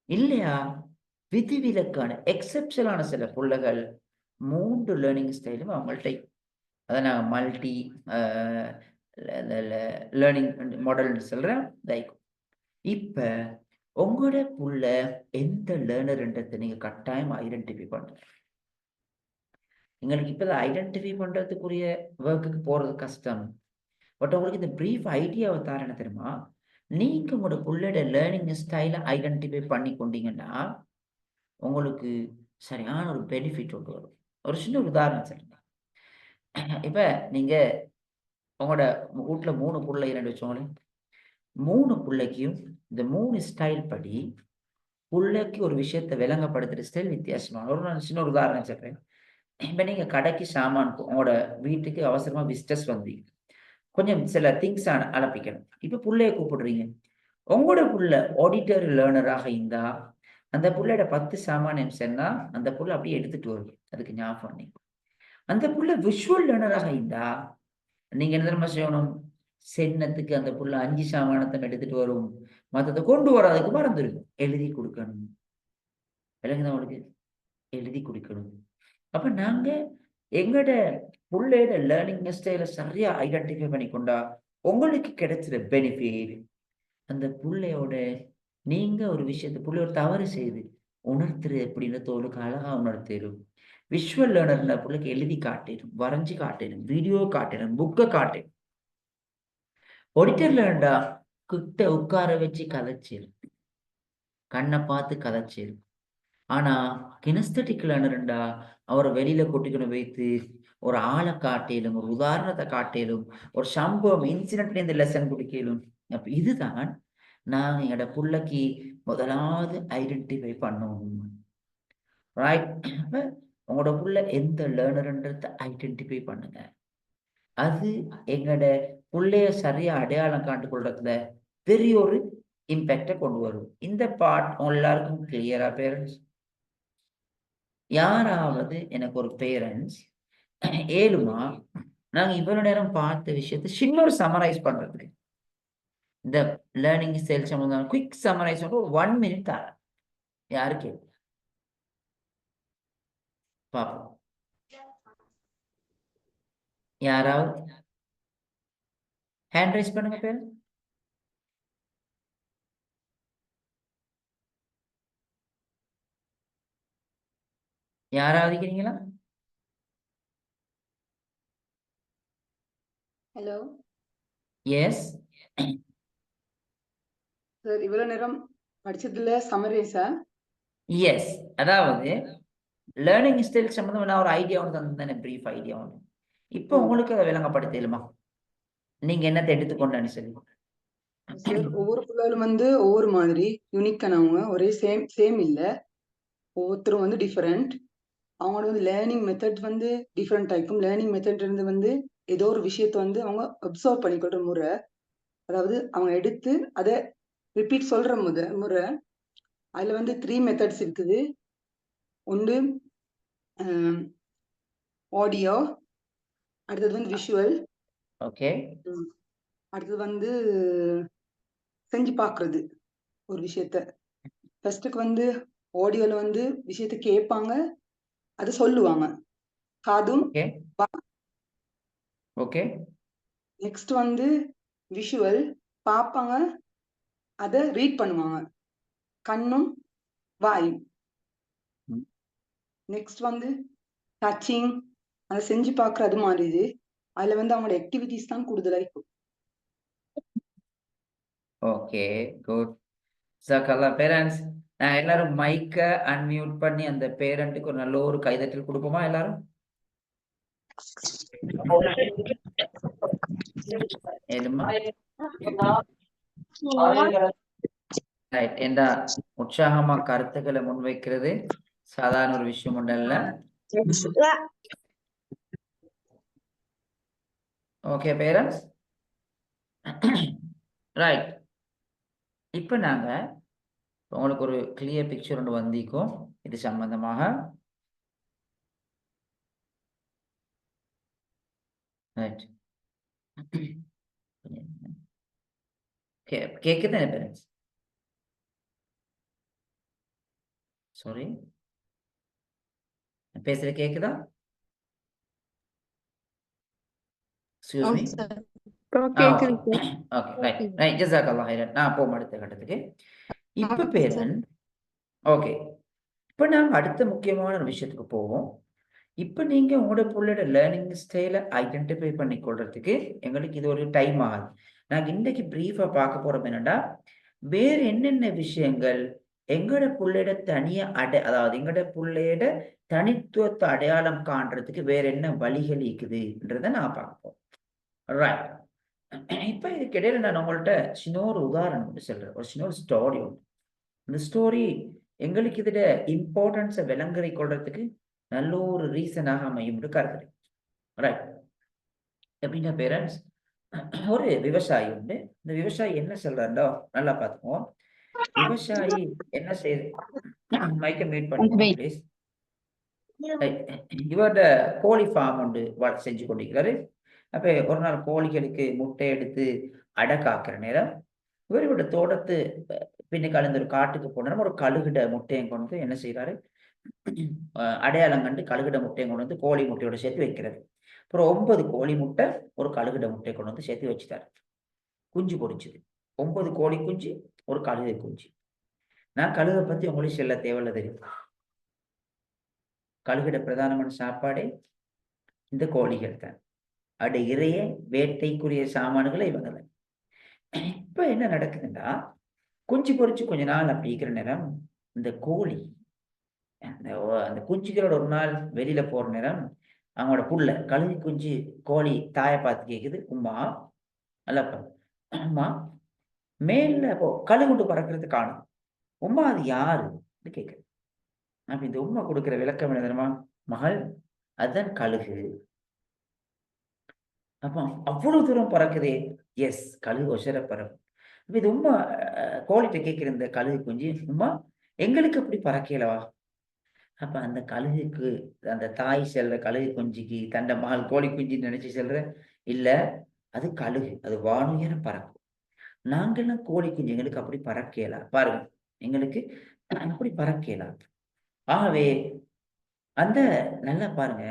இல்லையா? விதிவிலக்கான எக்ஸெப்ஷனான சில புள்ளைகள் 3 லேர்னிங் ஸ்டைலும் அவங்கள்ட்ட அதை நான் மல்டி லேர்னிங் மாடல்னு சொல்றேன். இப்ப உங்களோட புள்ள எந்த லேர்னர்ன்றதை நீங்க கட்டாயம் ஐடென்டிஃபை பண்ணுங்க. எங்களுக்கு இப்ப ஐடென்டிஃபை பண்றதுக்குரிய ஒர்க்குக்கு போறது கஷ்டம். பட் உங்களுக்கு இந்த பிரீஃப் ஐடியாவை தாரண தெரியுமா? நீங்க உங்களோட புள்ளோட லேர்னிங் ஸ்டைலை ஐடென்டிஃபை பண்ணி கொண்டீங்கன்னா உங்களுக்கு சரியான ஒரு பெனிஃபிட் ஒன்று வரும். ஒரு சின்ன உதாரணம் சொல்லுங்க. இப்ப நீங்க உங்களோட வீட்டுல 3 புள்ளை 2 வச்சோங்களேன். 3 புள்ளைக்கும் இந்த 3 ஸ்டைல் படி புள்ளைக்கு ஒரு விஷயத்தை விளங்கப்படுத்துற ஸ்டைல் வித்தியாசமான ஒரு சின்ன ஒரு உதாரணம் சொல்றேன். இப்ப நீங்க கடைக்கு சாமான் உங்களோட வீட்டுக்கு அவசரமா விசிட்டர்ஸ் வந்தீங்க. கொஞ்சம் சில திங்ஸ் அனுப்பிக்கணும். இப்ப புள்ளைய கூப்பிடுறீங்க. உங்களோட புள்ள ஆடிட்டர் லேர்னராக இருந்தா அந்த புள்ளையோட 10 சாமானியம் சொன்னா அந்த புள்ள அப்படியே எடுத்துட்டு வரும். அதுக்கு ஞாபகம் நீங்க. அந்த புள்ள விஷுவல் லேர்னராக இருந்தா நீங்க என்ன தெரியுமா செய்யணும்? சென்னத்துக்கு அந்த புள்ள 5 சாமானத்தை எடுத்துட்டு வரும். மற்றதை கொண்டு வராதுக்கு மறந்துடும். எழுதி கொடுக்கணும். விளங்குதா உங்களுக்கு? எழுதி கொடுக்கணும். அப்ப நாங்க எங்கட புள்ளையோட லேர்னிங் ஸ்டைல சரியா ஐடென்டிஃபை பண்ணி கொண்டா உங்களுக்கு கிடைச்சிற பெனிஃபிட் அந்த புள்ளையோட நீங்க ஒரு விஷயத்தை புள்ளையோட தவறு செய்து உணர்த்துறது எப்படின்னு தோளுக்கு அழகா உணர்த்திடும். விஷுவல் லேர்னர் புள்ளைக்கு எழுதி காட்டிடும், வரைஞ்சி காட்டிடும், வீடியோ காட்டிடும், புக்கை காட்டிடும். ஆடிட்டர் லேர்னரா கிட்ட உட்கார வச்சு கதைச்சிடும், கண்ணை பார்த்து கதைச்சிடும். ஆனா கினெஸ்தட்டிக் லேர்னர்ண்டா அவரை வெளியில கூட்டிக்கணும் வைத்து ஒரு ஆளை காட்டிலும், ஒரு உதாரணத்தை காட்டிலும், ஒரு சம்பவம் இன்சிடென்ட்ல இருந்து லெசன் கொடுக்கலும். அப்ப இதுதான் நான் என்னோட புள்ளைக்கு முதலாவது ஐடென்டிஃபை பண்ணணும். ரைட்? உங்களோட புள்ள எந்த லேர்னர்ன்றத ஐடென்டிஃபை பண்ணுங்க. அது எங்களோட புள்ளைய சரியா அடையாளம் காண்டு கொள்றதுல பெரிய ஒரு இம்பேக்டை கொண்டு வரும். இந்த பார்ட் எல்லாருக்கும் கிளியரா பேரண்ட்ஸ்? யாராவது எனக்கு ஒரு பேரண்ட்ஸ் ஏழுமா நாங்க இவ்வளவு நேரம் பார்த்த விஷயத்தை சின்ன ஒரு சமரைஸ் பண்றதுக்கு இந்த லேர்னிங் ஸ்டைல் சம்பந்தம் குயிக் சமரைஸ் ஒரு 1 minute தரேன். யாருக்கு பாப்போம்? யாராவது ஹேண்ட் ரைஸ் பண்ணுங்க பேர். யாராவது இருக்கிறீங்களா? ஹலோ. எஸ் சார், இவ்வளவு நேரம் படிச்சதுல சமரேஸா? எஸ். அதாவது லேர்னிங் ஸ்டைல் சம்பந்தமான ஒரு ஐடியா ஒன்று தந்தேன், பிரீஃப் ஐடியா ஒன்று. இப்போ உங்களுக்கு அதை விளங்கப்படுத்தலுமா? நீங்க என்னத்தை எடுத்துக்கொண்டேன்னு சொல்லி. சார், ஒவ்வொரு பிள்ளைகளும் ஒவ்வொரு மாதிரி யூனிக்கானவங்க. ஒரே சேம் இல்ல, ஒவ்வொருத்தரும் டிஃபரெண்ட். அவங்களோட லேர்னிங் மெத்தட் டிஃப்ரெண்ட் ஆயிக்கும். லேர்னிங் மெத்தட் இருந்து ஏதோ ஒரு விஷயத்த அவங்க அப்சர்வ் பண்ணிக்கொள்ற முறை, அதாவது அவங்க எடுத்து அதை ரிப்பீட் சொல்ற முறை. அதுல 3 மெத்தட்ஸ் இருக்குது. ஒன்று ஆடியோ, அடுத்தது விஷுவல், ஓகே, அடுத்தது செஞ்சு பார்க்கறது ஒரு விஷயத்த. ஃபர்ஸ்ட்டுக்கு ஆடியோல விஷயத்த கேட்பாங்க, அதை சொல்லுவாங்க காதும். ஓகே. நெக்ஸ்ட் விஷுவல் பார்ப்பாங்க, அதை ரீட் பண்ணுவாங்க கண்ணும் வாயும். நெக்ஸ்ட் டச்சிங், அதை செஞ்சு பார்க்கறது மாதிரி. இது அதுல அவங்களோட ஆக்டிவிட்டிஸ் தான் கூடுதலா இருக்கும். Okay, good. ஜாக்கல்லா பேரண்ட்ஸ். எல்லாரும் மைக்கை அன்மியூட் பண்ணி அந்த பேரண்ட்டுக்கு ஒரு நல்ல ஒரு கைதட்டல் கொடுப்போமா எல்லாரும்? ஏண்டா உற்சாகமா கருத்துக்களை முன்வைக்கிறது சாதாரண ஒரு விஷயம் உண்டல்ல. Okay parents, right. இப்ப நாங்க உங்களுக்கு ஒரு கிளியர் பிக்சர் ஒன்று வந்திக்கும் இது சம்பந்தமாக. ரைட். கேக்குதா பேரண்ட்ஸ்? சாரி, பேசுறது கேக்குதா? Excuse me. ஓகே கேக்குது ஓகே ரைட் ரைட், ஜஸாக்கல்லாஹ் ஹைரன். நான் போவோம் அடுத்த கட்டத்துக்கு. இப்ப சார். பேரன் ஓகே, இப்ப நாங்க அடுத்த முக்கியமான ஒரு விஷயத்துக்கு போவோம். இப்ப நீங்க உங்களோட பிள்ளையோட லேர்னிங் ஸ்டைலை ஐடென்டிஃபை பண்ணி கொள்றதுக்கு எங்களுக்கு இது ஒரு டைம் ஆகுது. நாங்க இன்னைக்கு பிரீஃபா பார்க்க போறோம் என்னன்னா, வேற என்னென்ன விஷயங்கள் எங்களோட பிள்ளையோட அதாவது எங்களோட பிள்ளையோட தனித்துவத்தை அடையாளம் காண்றதுக்கு வேற என்ன வழிகள் இருக்குதுன்றத நான் பார்க்க போறோம். ரைட். இப்ப இதுக்கு இடையில நான் உங்கள்ட்ட சின்ன ஒரு உதாரணம் ஒன்று சொல்றேன், ஒரு சின்ன ஒரு ஸ்டோரி ஒன்று. இந்த ஸ்டோரி எங்களுக்கு இதோட இம்பார்ட்டன்ஸை விளங்கறி கொள்றதுக்கு நல்ல ஒரு ரீசனாக அமையும் கருத்து. ரைட். எப்படின்னா பேரண்ட்ஸ், ஒரு விவசாயி உண்டு. இந்த விவசாயி என்ன சொல்றாருண்டோ நல்லா பார்த்துக்குவோம். விவசாயி என்ன செய்யுது, மைக்க மியூட் பண்ணிக்கோங்க ப்ளீஸ். இவரோட கோழி ஃபார்ம் ஒன்று செஞ்சு கொண்டிருக்கிறாரு. அப்ப ஒரு நாள் கோழிகளுக்கு முட்டை எடுத்து அடை காக்கிற நேரம் இவரோட தோட்டத்து பின்னுக்கு அந்த ஒரு காட்டுக்கு போன ஒரு கழுகிட முட்டையை கொண்டு வந்து என்ன செய்யறாரு, அடையாளம் கண்டு கழுகிட முட்டையை கொண்டு வந்து கோழி முட்டையோட சேர்த்து வைக்கிறது. அப்புறம் 9 கோழி முட்டை ஒரு கழுகிட முட்டையை கொண்டு வந்து சேர்த்து வச்சுட்டாரு. குஞ்சு பொரிச்சுது. 9 கோழி குஞ்சு, ஒரு கழுகை குஞ்சு. நான் கழுகை பத்தி உங்களுக்கு சொல்ல தேவையில்ல, தெரியும். கழுகிட பிரதானமான சாப்பாடே இந்த கோழிகள் தான். அட இறைய வேட்டைக்குரிய சாமான்களை இவங்க தான். இப்ப என்ன நடக்குதுன்னா, குஞ்சு பொரிச்சு கொஞ்ச நாள் அப்படி இருக்கிற நேரம் இந்த கோழி அந்த குஞ்சுகளோட ஒரு நாள் வெளியில போற நேரம் அவங்களோட புள்ள கழுகு குஞ்சு கோழி தாயை பார்த்து கேக்குது, உம்மா அல்லப்பா அம்மா மேல கழுகுண்டு பறக்கிறது காணும், உம்மா அது யாரு கேக்குது. அப்ப இந்த உம்மா கொடுக்கிற விளக்கம் என்ன தெரியுமா, மகள் அதுதான் கழுகு. அப்ப அவ்வளவு தூரம் பறக்குதே, எஸ் கழுகு ஒசர பறக்கும். அப்ப இது உம்மா கோழிட்ட கேட்கிற இந்த கழுகு குஞ்சு, உம்மா எங்களுக்கு அப்படி பறக்கலவா? அப்ப அந்த கழுகுக்கு அந்த தாய் செல்ற கழுகு குஞ்சுக்கு தண்ட மகள் கோழி குஞ்சுன்னு நினைச்சு செல்ற, இல்ல அது கழுகு, அது வானுயர பறக்கும். நாங்கெல்லாம் கோழி குஞ்சு, எங்களுக்கு அப்படி பறக்கலா பாருங்க, எங்களுக்கு அப்படி பறக்கலா. ஆகவே அந்த நல்லா பாருங்க,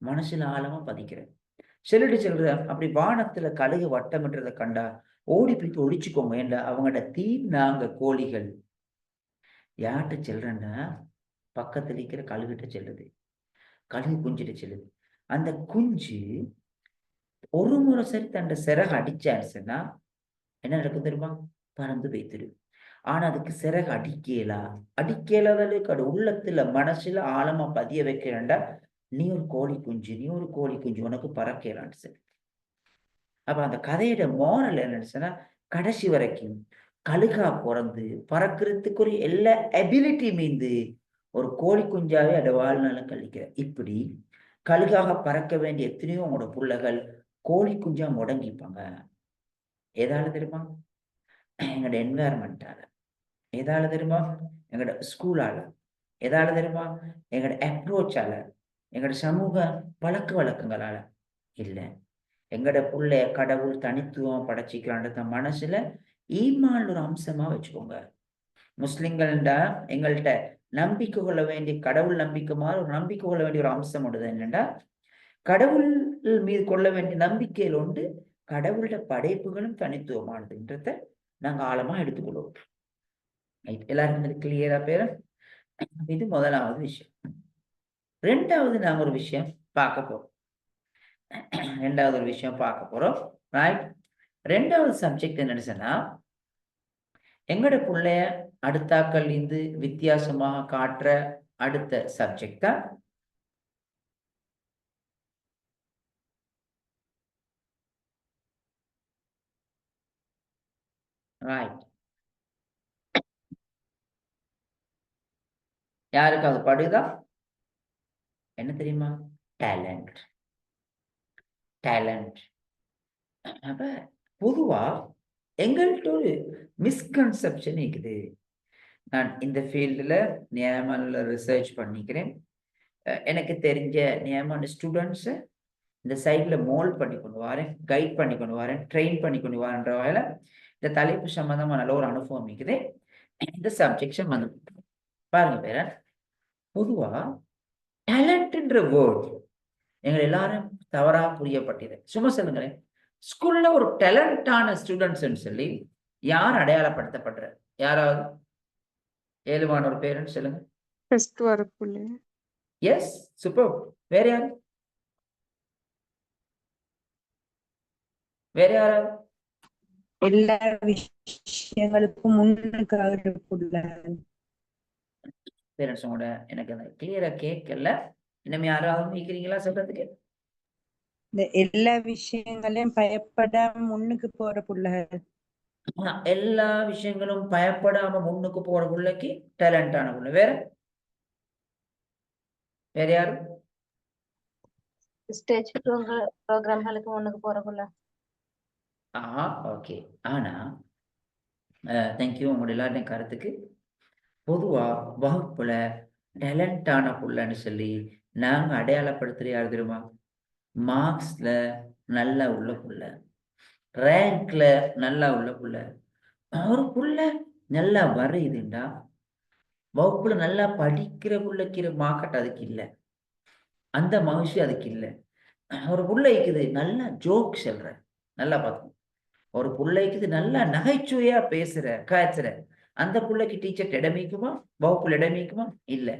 மனசுல ஆழமா பதிக்கிறது. சிலட்டு சொல்ற அப்படி வானத்துல கழுகு வட்டமின்றதை கண்டா ஓடி போய் ஒழிச்சுக்கோங்க, ஏன்டா அவங்களோட நாங்க கோழிகள். யார்கிட்ட செல்றேன்னா பக்கத்துல இருக்கிற கழுகிட்ட செல்லுது, கழுகு குஞ்சிட்ட செல்லுது. அந்த குஞ்சு ஒரு முறை சரி தன் சிறகு அடிச்சாச்சுன்னா என்ன நடக்கும் தெரியுமா, பறந்து வைத்திடும். ஆனா அதுக்கு சிறகு அடிக்கலாத அளவுக்கு அது உள்ளத்துல மனசுல ஆழமா பதிய வைக்கிறேன்டா, நீ ஒரு கோழி குஞ்சு உனக்கு பறக்கலான்னு சொல்லி. அப்ப அந்த கதையோட மோரல் என்னச்சுன்னா, கடைசி வரைக்கும் கழுகா பிறந்து பறக்கிறதுக்கு ஒரு எல்லா எபிலிட்டி மீந்து ஒரு கோழி குஞ்சாவே அதை வாழ்நாள கழிக்கிற. இப்படி கழுகாக பறக்க வேண்டிய எத்தனையோ உங்களோட புள்ளைகள் கோழி குஞ்சா முடங்கிப்பாங்க. எதால தெரியுமா, எங்களோட என்வாயர்மெண்டால. எதால தெரியுமா, எங்களோட ஸ்கூலால. எதால தெரியுமா, எங்களோட அப்ரோச்சால, எங்களோட சமூக பழக்க வழக்கங்களால. இல்ல, எங்கட புள்ளைய கடவுள் தனித்துவம் படைச்சிக்கிறான்ற மனசுல ஈமான் ஒரு அம்சமா வச்சுக்கோங்க. முஸ்லிம்கள்டா எங்கள்கிட்ட நம்பிக்கை கொள்ள வேண்டிய கடவுள் நம்பிக்கை மாதிரி ஒரு நம்பிக்கை கொள்ள வேண்டிய ஒரு அம்சம் உண்டு. என்னன்னா, கடவுள் மீது கொள்ள வேண்டிய நம்பிக்கையில் உண்டு கடவுளோட படைப்புகளும் தனித்துவமானதுன்றத நாங்க ஆழமா எடுத்துக்கொள்வோம். எல்லாருக்கும் இது கிளியரா பேர? இது முதலாவது விஷயம். ரெண்டாவது நாங்க ஒரு விஷயம் பார்க்க போறோம். ரைட். ரெண்டாவது சப்ஜெக்ட் என்னன்னு சொன்னா, எங்கட புள்ளைய அடுத்தாக்கள் இருந்து வித்தியாசமாக காட்டுற அடுத்த சப்ஜெக்ட் தான் ரைட். யாருக்கு அது படுதா? என்ன தெரியுமா, டேலண்ட். அப்ப பொதுவா எங்கள்கிட்ட ஒரு மிஸ்கன்செப்ஷன் இருக்குது. நான் இந்த ஃபீல்டில் நியமனில் ரிசர்ச் பண்ணிக்கிறேன். எனக்கு தெரிஞ்ச நியமன ஸ்டூடெண்ட்ஸை இந்த சைடில் மோல்ட் பண்ணி கொண்டு வரேன், கைட் பண்ணி கொண்டு வரேன், ட்ரெயின் பண்ணி கொண்டு வரேன்ற வகையில் இந்த தலைப்பு சம்பந்தமாக நல்ல ஒரு அனுபவம் இருக்குது. இந்த சப்ஜெக்ட் சம்பந்தம் பாருங்க பேர, பொதுவாக டேலண்ட்ன்ற வேர்ட் எங்களை எல்லாரும் தவறாக புரியப்பட்டது. சும்மா சொல்லுங்களேன், ஸ்கூல்ல ஒரு டேலண்டான ஸ்டூடெண்ட்ஸ்ன்னு சொல்லி யார் அடையாளப்படுத்தப்படுற? யாராவது ஏழுமான ஒரு பேரண்ட் சொல்லுங்க. ஃபர்ஸ்ட் வரக்குள்ள எஸ், சூப்பர். வேற யாரு? வேற யாராவது? எல்லா விஷயங்களுக்கும் முன்னுக்காக இருக்குள்ள பேரண்ட்ஸோட எனக்கு அந்த கிளியரா கேட்கல. இன்னும் யாராவது நிக்கிறீங்களா சொல்றதுக்கு? இந்த எல்லா விஷயங்களையும் பயப்படாம முன்னுக்கு போற புள்ளகள். எல்லா விஷயங்களும் பயப்படாம முன்னுக்கு போற பிள்ளைக்கு டேலண்டான பிள்ளை. வேற வேற யாரு? ஸ்டேஜ் ப்ரோக்ராம்களுக்கு முன்னுக்கு போறக்குள்ள. ஓகே. ஆனா தேங்க்யூ உங்களோட எல்லாருடைய கருத்துக்கு. பொதுவா வகுப்புல டேலண்டான புள்ளன்னு சொல்லி நாங்க அடையாளப்படுத்துற யாரு தெரியுமா? மார்க்ஸ்ல நல்லா உள்ள புள்ள, ரேங்க்ல நல்லா உள்ள புள்ள. ஒரு புள்ள நல்லா வரையுதுண்டா வகுப்புல நல்லா படிக்கிற புள்ளைக்கு மார்க்கெட் அதுக்கு இல்லை, அந்த மகிழ்ச்சி அதுக்கு இல்லை. ஒரு பிள்ளைக்குது நல்லா ஜோக் சொல்ற, நல்லா பார்க்கணும். ஒரு பிள்ளைக்குது நல்லா நகைச்சுவையா பேசுற காய்ச்சுற, அந்த பிள்ளைக்கு டீச்சர் இடமிக்குமா, வகுப்புல இடமிக்குமா? இல்லை.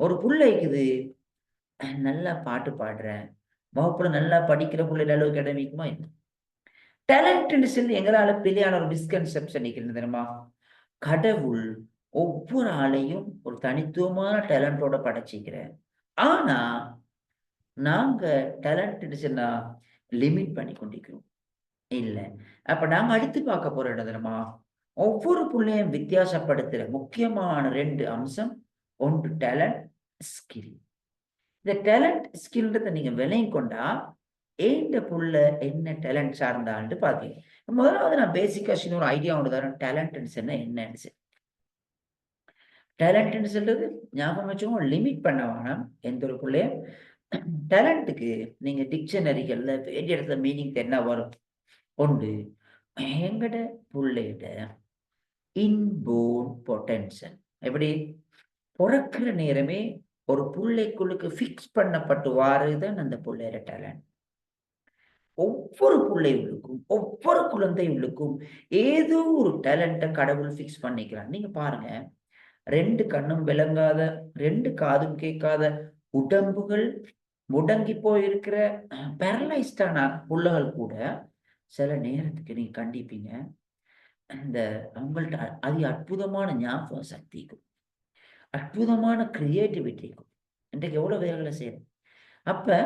ஒரு பிள்ளைக்குது நல்லா பாட்டு பாடுறேன், வகுப்புல நல்லா படிக்கிற பிள்ளை அளவுக்கு இடமிக்குமா? இல்லை. டேலண்ட்னு சொல்லி எங்களால பிள்ளையான ஒரு மிஸ்கன்செப்ஷன் நிற்கிறது தெரியுமா? கடவுள் ஒவ்வொரு ஆளையும் ஒரு தனித்துவமான டேலண்டோட படைச்சிக்கிறேன். ஆனா நாங்க டேலண்ட் சொன்னா லிமிட் பண்ணி கொண்டிருக்கிறோம். இல்லை. அப்ப நாங்க அடுத்து பார்க்க போற இடம் தெரியுமா? ஒவ்வொரு புள்ளையும் வித்தியாசப்படுத்துற முக்கியமான 2 அம்சம். ஒன்று டேலண்ட், ஸ்கில். இந்த டேலண்ட் ஸ்கில்ன்றதை நீங்க விலையும் கொண்டா ஏண்ட புள்ள என்ன டேலண்ட் சார்ந்தான்னு பாத்தீங்க. முதலாவது நான் பேசிக்கா ஒரு ஐடியா ஒன்று தரேன். டேலண்ட் சொன்னா என்னன்னு. டேலண்ட்னு சொல்றது ஞாபகம் வச்சுக்கோங்க, லிமிட் பண்ண வேணாம் எந்த ஒரு பிள்ளையும். டேலண்ட்டுக்கு நீங்க டிக்ஷனரிகள்ல வேண்டிய இடத்துல மீனிங் என்ன வரும்? ஒன்று, எங்கட புள்ளையிட இன்போர்ன் பொட்டன்ஷியல். எப்படி? பிறக்கிற நேரமே ஒரு புள்ளைக்குள்ளுக்கு ஃபிக்ஸ் பண்ணப்பட்டு வாருதான் அந்த புள்ளையோட டேலண்ட். ஒவ்வொரு பிள்ளைகளுக்கும் ஒவ்வொரு குழந்தைகளுக்கும் ஏதோ ஒரு டேலண்ட்டை கடவுள் ஃபிக்ஸ் பண்ணிக்கிறான். நீங்க பாருங்க, 2 கண்ணும் விளங்காத, 2 காதும் கேட்காத, உடம்புகள் முடங்கி போயிருக்கிற பேரலைஸ்டான புள்ளைகள் கூட சில நேரத்துக்கு நீங்க கண்டிப்பீங்க, இந்த அவங்கள்ட்ட அது அற்புதமான ஞாபக சக்திக்கும், அற்புதமான கிரியேட்டிவிட்டிக்கும் இன்றைக்கு எவ்வளவு வேலைகளை செய்யணும். அப்ப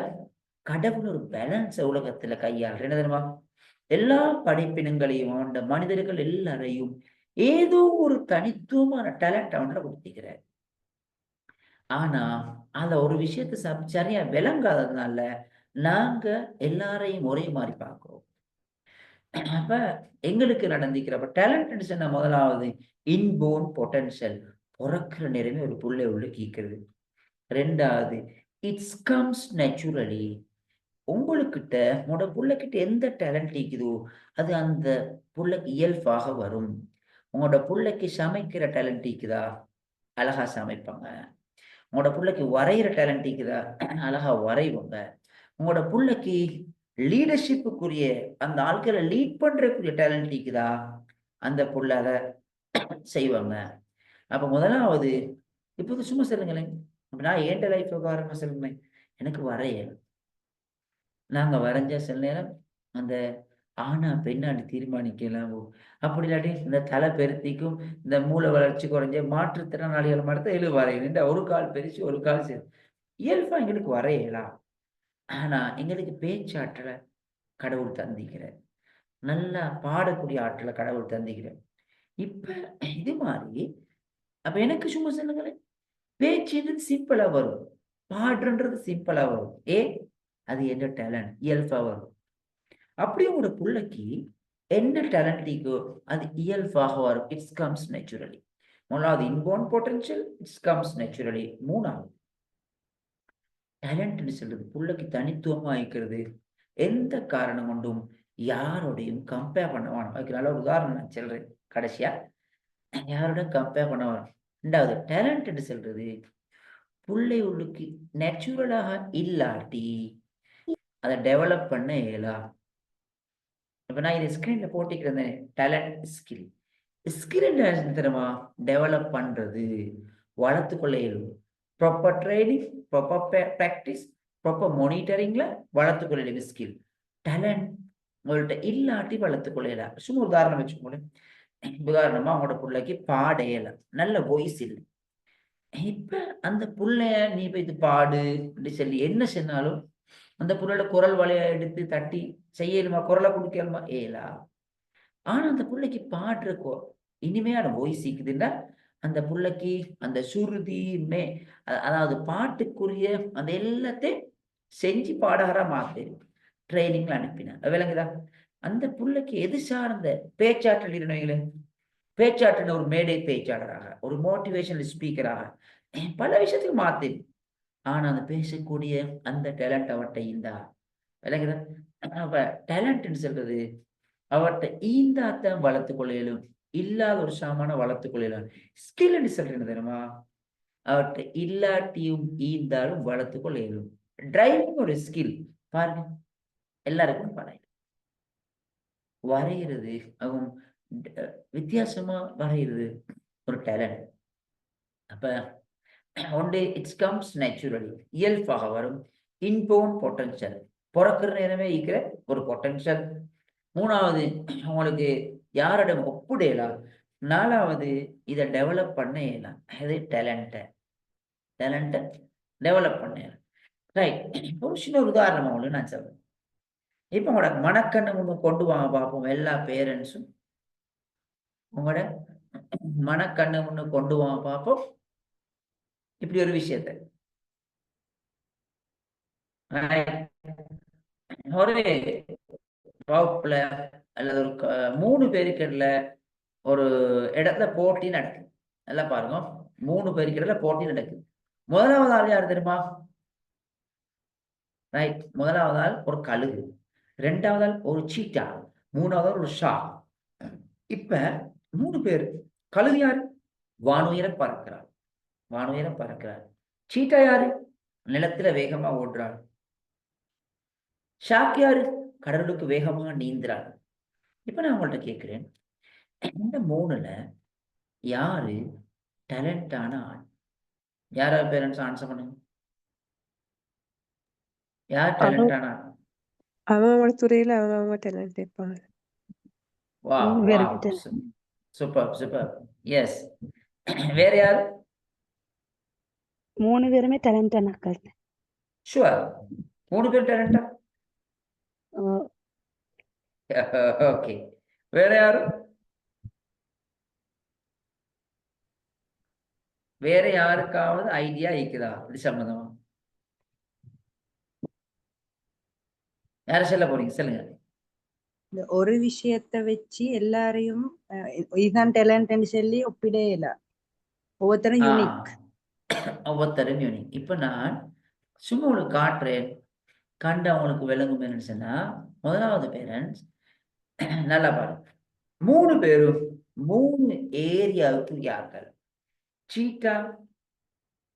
கடவுள் ஒரு பேலன்ஸ உலகத்துல கையாளுற என்ன தெரியுமா? எல்லா படைப்பினங்களையும் ஆண்ட மனிதர்கள் எல்லாரையும் ஏதோ ஒரு தனித்துவமான டேலண்ட் அவன்கிட்ட கொடுத்திருக்கிறார். ஆனா அந்த ஒரு விஷயத்தை சரியா விளங்காததுனால நாங்க எல்லாரையும் ஒரே மாதிரி பார்க்கிறோம். அப்ப எங்களுக்கு நடந்திருக்கிறப்ப டேலண்ட் சொன்ன முதலாவது இன்போர்ன் பொட்டன்ஷியல், பிறக்கிற நேரமே ஒரு புள்ளை உள்ள கீக்கிறது. 2வது இட்ஸ் கம்ஸ் நேச்சுரலி. உங்களுக்கிட்ட உங்களோட புள்ளைக்கிட்ட எந்த டேலண்ட் இருக்குதோ அது அந்த புள்ளைக்கு இயல்பாக வரும். உங்களோட புள்ளைக்கு சமைக்கிற டேலண்ட் இருக்குதா, அழகா சமைப்பாங்க. உங்களோட புள்ளைக்கு வரைகிற டேலண்ட் இருக்குதா, அழகா வரைவாங்க. உங்களோட புள்ளைக்கு லீடர்ஷிப்புக்குரிய அந்த ஆட்களை லீட் பண்றதுக்குரிய டேலண்ட் இருக்குதா, அந்த புள்ள அதை செய்வாங்க. அப்ப முதலாவது இப்போது சும்மா சொல்லுங்களேன், நான் ஏண்ட லைஃப் ஆரம்ப சொல்லுங்களேன், எனக்கு வரைய நாங்க வரைஞ்ச சில நேரம் அந்த ஆனா பெண்ணாண்டு தீர்மானிக்கலாம். அப்படி இல்லாட்டி இந்த தலை பெருத்திக்கும் இந்த மூளை வளர்ச்சி குறைஞ்ச மாற்றுத்திறனாளிகள் மட்டும் எழு வரையணும். ஒரு கால் பெருசு ஒரு கால் சரி இயல்பா எங்களுக்கு வரையலாம். ஆனா எங்களுக்கு பேச்சாற்றலை கடவுள் தந்திக்கிறார், நல்லா பாடக்கூடிய ஆற்றலை கடவுள் தந்திக்கிறார். இப்ப இது மாதிரி அப்ப எனக்கு சும்மா சொல்லுங்களேன், பேச்சுன்றது சிம்பிளா வரும், பாடுன்றது சிம்பிளா வரும். அது என்ன டேலண்ட் இயல்பா வரும். அப்படியே உங்களோட பிள்ளைக்கு என்ன டேலண்ட் இருக்கோ அது இயல்பாக வரும். It's comes naturally. முதலாவது inborn potential, it's comes naturally. மூணாவது டேலண்ட்னு சொல்றது புள்ளைக்கு தனித்துவமா இருக்கிறது. எந்த காரணம் கொண்டும் யாரோடையும் கம்பேர் பண்ண வேணாம். அதுக்கு நல்ல ஒரு உதாரணம் நான் சொல்றேன் கடைசியா. யாரோட கம்பேர் பண்ண வேணாம். ரெண்டாவது டேலண்ட்னு சொல்றது புள்ளை உள்ளுக்கு நேச்சுரலாக இல்லாட்டி அதை டெவலப் பண்ண இயலா. இப்ப நான் இதை ஸ்கிரீன்ல போட்டிக்கிறேன். Talent skill. ஸ்கில் என்ன தெரியுமா? டெவலப் பண்றது, வளர்த்து கொள்ள இயலும். Proper training, proper practice, proper மானிட்டரிங்ல வளர்த்து கொள்ள இயலும் ஸ்கில். டேலண்ட் உங்கள்கிட்ட இல்லாட்டி வளர்த்து கொள்ள இயலாம். சும்மா உதாரணம் வச்சுக்கோங்க. உதாரணமா உங்களோட பிள்ளைக்கு பாட இயலாம், நல்ல வாய்ஸ் இல்லை. இப்ப அந்த புள்ளைய நீ போய் இது பாடு அப்படி சொல்லி என்ன சொன்னாலும் அந்த புள்ளையோட குரல் வளைய எடுத்து தட்டி செய்யலுமா? குரலை கொடுக்கலுமா? ஏலா. ஆனா அந்த புள்ளைக்கு பாடுற இனிமையான வாய்ஸ் இருக்குதுன்னா அந்த புள்ளைக்கு அந்த சுருதி அதாவது பாட்டுக்குரிய அந்த எல்லாத்தையும் செஞ்சு பாடகரா மாத்து ட்ரைனிங்ல அனுப்பினேன். விளங்குதா? அந்த புள்ளைக்கு எது சார்ந்த பேச்சாற்றல் இருந்தவங்களே, பேச்சாற்றின ஒரு மேடை பேச்சாளராக, ஒரு மோட்டிவேஷனல் ஸ்பீக்கராக பல விஷயத்துக்கு மாத்து. ஆனா அந்த பேசக்கூடிய அந்த டேலண்ட் அவர்கிட்ட இருந்தா, விளங்குதா? அப்ப டேலண்ட்னு சொல்றது அவர்கிட்ட ஈந்தாத்தான் வளர்த்து கொள்ளையிலும், இல்லாத ஒரு சாமான வளர்த்து கொள்ளையிலும். ஸ்கில்னு சொல்றது தெரியுமா? அவர்கிட்ட இல்லாட்டியும் ஈந்தாலும் வளர்த்து கொள்ளையிலும். டிரைவிங் ஒரு ஸ்கில் பாருங்க, எல்லாருக்கும் படம் வரைகிறது, அவங்க வித்தியாசமா வரைகிறது ஒரு டேலண்ட். அப்ப ஒன்று இட்ஸ் கம்ஸ் நேச்சுரலி, இயல்பாக வரும். இன்போன் பொட்டன்ஷியல், பிறக்கிற நேரமே இருக்கிற ஒரு பொட்டன்ஷியல். மூணாவது உங்களுக்கு யாரிடம் ஒப்புடையலாம். நாலாவது இதை டெவலப் பண்ண இயலாம். அது டேலண்ட்டை டெவலப் பண்ண இயலாம். ரைட். இப்போ சின்ன ஒரு உதாரணம் உங்களுக்கு நான் சொல்றேன். இப்போ உங்களோட மனக்கண்ணை முன்னு கொண்டு வாங்க பார்ப்போம். எல்லா பேரண்ட்ஸும் உங்களோட மனக்கண்ணை முன்னு கொண்டு வாங்க பார்ப்போம். இப்படி ஒரு விஷயத்த ஒரு வகுப்புல அல்லது ஒரு 3 பேருக்கிடல ஒரு இடத்துல போட்டி நடக்குது. நல்லா பாருங்க, 3 பேருக்கிடல போட்டி நடக்குது. முதலாவது ஆள் யார் தெரியுமா? ரைட். முதலாவது ஆள் ஒரு கழுகு, ரெண்டாவது ஆள் ஒரு சீட்டா, மூணாவது ஆள் ஒரு ஷா. இப்ப 3 பேர். கழுகு யாரு? வானுயரம் பறக்கிறார், வானுயரம் பறக்கிறார். சீட்டா யாரு? நிலத்துல வேகமா ஓடுறாள். ஷாக் யாரு? கடலுக்கு வேகமா நீந்துறாள். இப்ப நான் உங்கள்ட்ட கேட்கிறேன், இந்த 3ல யாரு டேலண்டான ஆள்? யாரா பேரண்ட்ஸ் ஆன்சர் பண்ணுங்க. யார் டேலண்டான ஆள்? அவங்களோட துறையில அவங்க டேலண்ட் இருப்பாங்க. வா வா, சூப்பர் சூப்பர். எஸ். வேற யாரு? 3 பேருமே டேலண்டான அக்கா. ஷுவர். 3 பேர் டேலண்டா? ஓகே. வேற யாரு? வேற யாருக்காவது ஐடியா இருக்குதா இது சம்பந்தமா? யார சொல்ல போறீங்க? சொல்லுங்க. இந்த ஒரு விஷயத்தை வச்சு எல்லாரையும் இதுதான் டேலண்ட்னு சொல்லி ஒப்பிடையில. ஒவ்வொருத்தரும் யூனிக். ஒவ்வொருத்தரும் யூனிக். இப்ப நான் சும்மா உங்களுக்கு காட்டுறேன், கண்டு அவங்களுக்கு விளங்கும் என்னன்னு சொன்னா, முதலாவது பேரண்ட்ஸ் நல்லா பாருங்க. 3 பேரும் 3 ஏரியாவுக்கு யார்கள். சீட்டா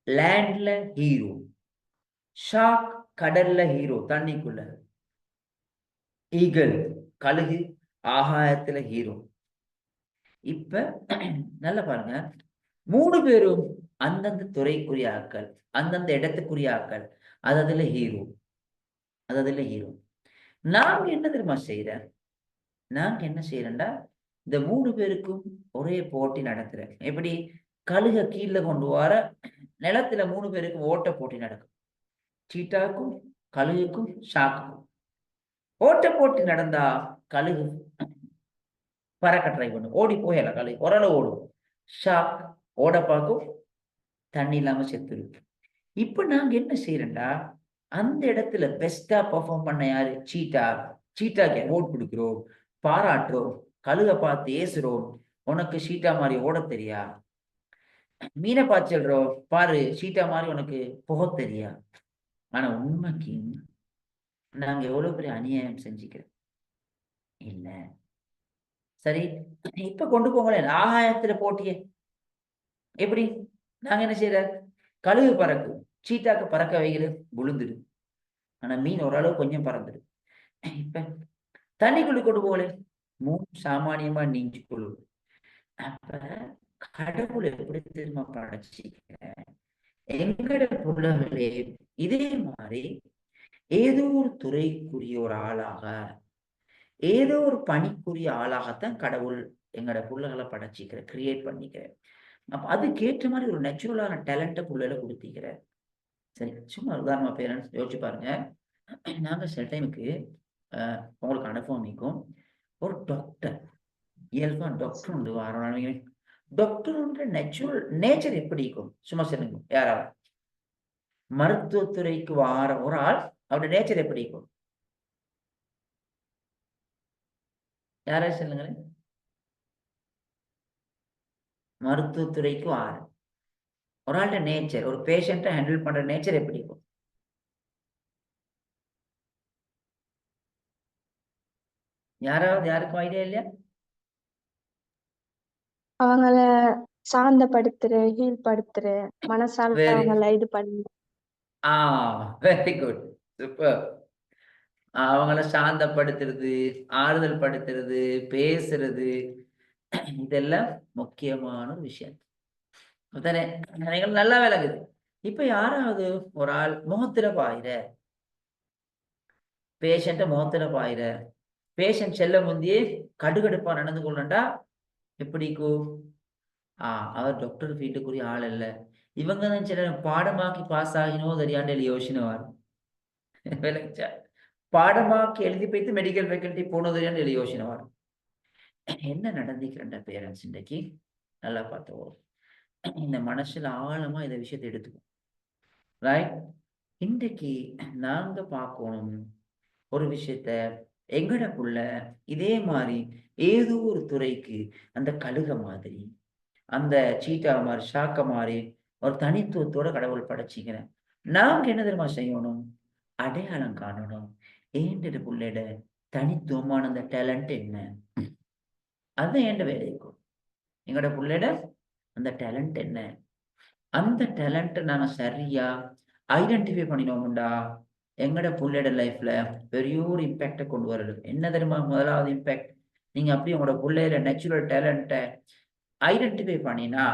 லேண்ட்ல ஹீரோ, ஷார்க் கடல்ல ஹீரோ தண்ணிக்குள்ள, ஈகிள் கழுகு ஆகாயத்துல ஹீரோ. இப்ப நல்லா பாருங்க, 3 பேரும் அந்தந்த துறைக்குரிய ஆட்கள், அந்தந்த இடத்துக்குரிய ஆட்கள், அதுல ஹீரோ, அதுல ஹீரோ. நாங்க என்ன தெரியுமா செய்யறேன்? நாங்க என்ன செய்யறேன்டா, இந்த 3 பேருக்கும் ஒரே போட்டி நடத்துறேன். எப்படி? கழுக கீழே கொண்டு வர நிலத்துல 3 பேருக்கும் ஓட்ட போட்டி நடக்கும். சீட்டாக்கும் கழுகுக்கும் ஷாக்குக்கும் ஓட்ட போட்டி நடந்தா கழுகு பறக்க ட்ரை பண்ணும், ஓடி போயல. கழுகு ஓரளவு ஓடும், ஷாக் ஓட பார்க்கும், தண்ணி இல்லாம செத்துருக்கு. இப்ப நாங்க என்ன செய்யறோம்டா, அந்த இடத்துல பெஸ்டா பெர்ஃபார்ம் பண்ண யாரு? சீட்டா. சீட்டாக்கு அவார்ட் கொடுக்குறோம், பாராட்டுறோம், கழுக பார்த்து ஏசுறோம். உனக்கு சீட்டா மாதிரி ஓட தெரியா, மீனை பார்த்து சொல்றோம், பாரு சீட்டா மாதிரி உனக்கு புகை தெரியா. ஆனா உண்மைக்கு நாங்க எவ்வளவு பெரிய அநியாயம் செஞ்சுக்கிறோம் இல்ல. சரி, இப்ப கொண்டு போங்களேன் ஆகாயத்துல போட்டியே. எப்படி நாங்க என்ன செய்யற, கழுகு பறக்கும், சீட்டாக்கு பறக்க வைக்கிறது விழுந்துடு. ஆனா மீன் ஓரளவு கொஞ்சம் பறந்துடு. இப்ப தண்ணிக்குள்ள கொண்டு போகல, சாமானியமா நீஞ்சு கொள்ளும். அப்ப கடவுள் எப்படி திரும்ப படைச்சிக்க எங்கட புலகளே இதே மாதிரி ஏதோ ஒரு துறைக்குரிய ஒரு ஆளாக, ஏதோ ஒரு பணிக்குரிய ஆளாகத்தான் கடவுள் எங்கட புள்ளகளை படைச்சிக்கிற, கிரியேட் பண்ணிக்கிற. அப்ப அதுக்கேற்ற மாதிரி ஒரு நேச்சுரலான டேலண்ட புள்ளையில கொடுத்திக்கிற. சரி, சும்மா உதாரணமா பேரண்ட்ஸ் யோசிச்சு பாருங்க. நாங்க சில டைமுக்கு உங்களுக்கு அனுபவமிக்கும் ஒரு டாக்டர், இயல்பா டாக்டர் உண்டு வாரம். டாக்டர் நேச்சர் எப்படி இருக்கும் சும்மா சொல்லுங்க யாராவது. மருத்துவத்துறைக்கு வார ஒரு ஆள் அவருடைய நேச்சர் எப்படி இருக்கும் யாராவது சொல்லுங்களேன். மருத்துவத்துறைக்கு வார ஒரு ஆள்கிட்ட நேச்சர், ஒரு பேஷண்ட்டை ஹேண்டில் பண்ற நேச்சர் எப்படி இருக்கும்? யாருக்கும் ஐடியா இல்லையா? அவங்கள சாந்தப்படுத்துற, ஹீல் படுத்துற, மனசால வெரி அவங்கள இது பண்ணி வெரி குட், சூப்பர். அவங்கள சாந்தப்படுத்துறது, ஆறுதல் படுத்துறது, பேசுறது, இதெல்லாம் முக்கியமான ஒரு விஷயம். நல்லா விளங்குது. இப்ப யாராவது ஒரு ஆள் முகத்துல பாயிர, பேஷண்ட முகத்துல பாயிர, பேஷண்ட் செல்ல முந்தியே கடுகடுப்பா நடந்து கொள்ளண்டா எப்படிக்கோ அவர் டாக்டர் ஃபீல்டுக்குரிய ஆள் இல்ல. இவங்க தான் சில பாடமாக்கி பாஸ் ஆகினோ தெரியாண்டு யோசனை விளங்குச்சா? பாடமாக்கி எழுதி போய்த்து மெடிக்கல் ஃபேக்கல்ட்டி போனது தெரியாண்டு யோசனை வரும். என்ன நடந்துக்கிறேன் பேரண்ட்ஸ் இன்றைக்கு நல்லா பார்த்தோம். இந்த மனசுல ஆழமா இந்த விஷயத்தை எடுத்துக்கும். ரைட், இன்றைக்கு நாங்க பார்க்கணும் ஒரு விஷயத்த, எங்கடக்குள்ள இதே மாதிரி ஏதோ ஒரு துறைக்கு அந்த கழுக மாதிரி, அந்த சீட்டா மாதிரி, ஷாக்க மாதிரி ஒரு தனித்துவத்தோட கடவுள் படைச்சிக்கிறேன். நாங்க என்ன தெரியுமா செய்யணும்? அடையாளம் காணணும். ஏண்ட புள்ளைட தனித்துவமான அந்த டேலண்ட் என்ன, அதுதான் ஏண்ட வேலை இருக்கும். எங்கட புள்ளைட அந்த டேலண்ட் என்ன, அந்த டேலண்ட்டை நாங்க சரியா ஐடென்டிஃபை பண்ணினோம்டா எங்கட புள்ளையோட லைஃப்ல பெரிய ஒரு இம்பாக்டை கொண்டு வருது. என்ன தெரியுமா முதலாவது இம்பாக்ட்? நீங்க அப்படி உங்களோட புள்ளையோட நேச்சுரல் டேலண்ட்டை ஐடென்டிஃபை பண்ணினா,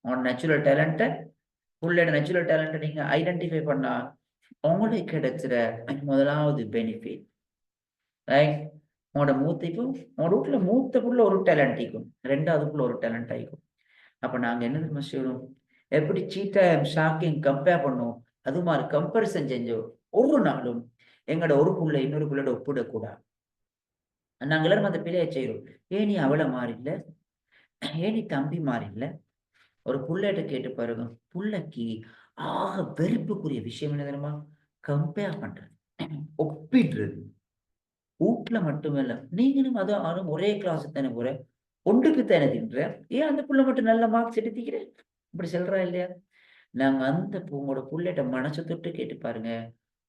உங்களோட நேச்சுரல் டேலண்ட்டை, புள்ளையோட நேச்சுரல் டேலண்ட்டை நீங்க ஐடென்டிஃபை பண்ணா உங்களுக்கு கிடைச்சிற முதலாவது பெனிஃபிட், ரைட்? உங்களோட உங்களோட வீட்டுல மூத்த புள்ள ஒரு டேலண்ட் ஆயிக்கும், ரெண்டாவது புள்ள ஒரு டேலண்ட் ஆயிக்கும். அப்ப நாங்க என்ன தெரியுமா செய்யணும்? எப்படி சீட்டா ஷாக்கையும் கம்பேர் பண்ணோம், அது மாதிரி கம்பேரிசன் செஞ்சோம். ஒரு நாளும் எங்களோட ஒரு புள்ள இன்னொரு புள்ளோட ஒப்பிடக்கூடாது. நாங்க எல்லாரும் அந்த பிள்ளையை செய்யறோம். ஏன் நீ அவளை மாறில்ல, ஏன் நீ தம்பி மாறில்ல? ஒரு புள்ளைகிட்ட கேட்டு பாருங்க, புள்ளைக்கு வெறுப்புக்குரிய விஷயம் என்ன தெரியுமா? கம்பேர் பண்றது, ஒப்பிடுறது. வீட்டுல மட்டுமில்ல, நீங்களும் அதுவும் ஒரே கிளாஸ் தானே போற, ஒன்றுக்கு தானே தின்ற, ஏன் அந்த புள்ள மட்டும் நல்ல மார்க்ஸ் எடுத்துக்கிற, இப்படி சொல்றா இல்லையா? நாங்க அந்த உங்களோட புள்ளைகிட்ட மனசை தொட்டு கேட்டு பாருங்க.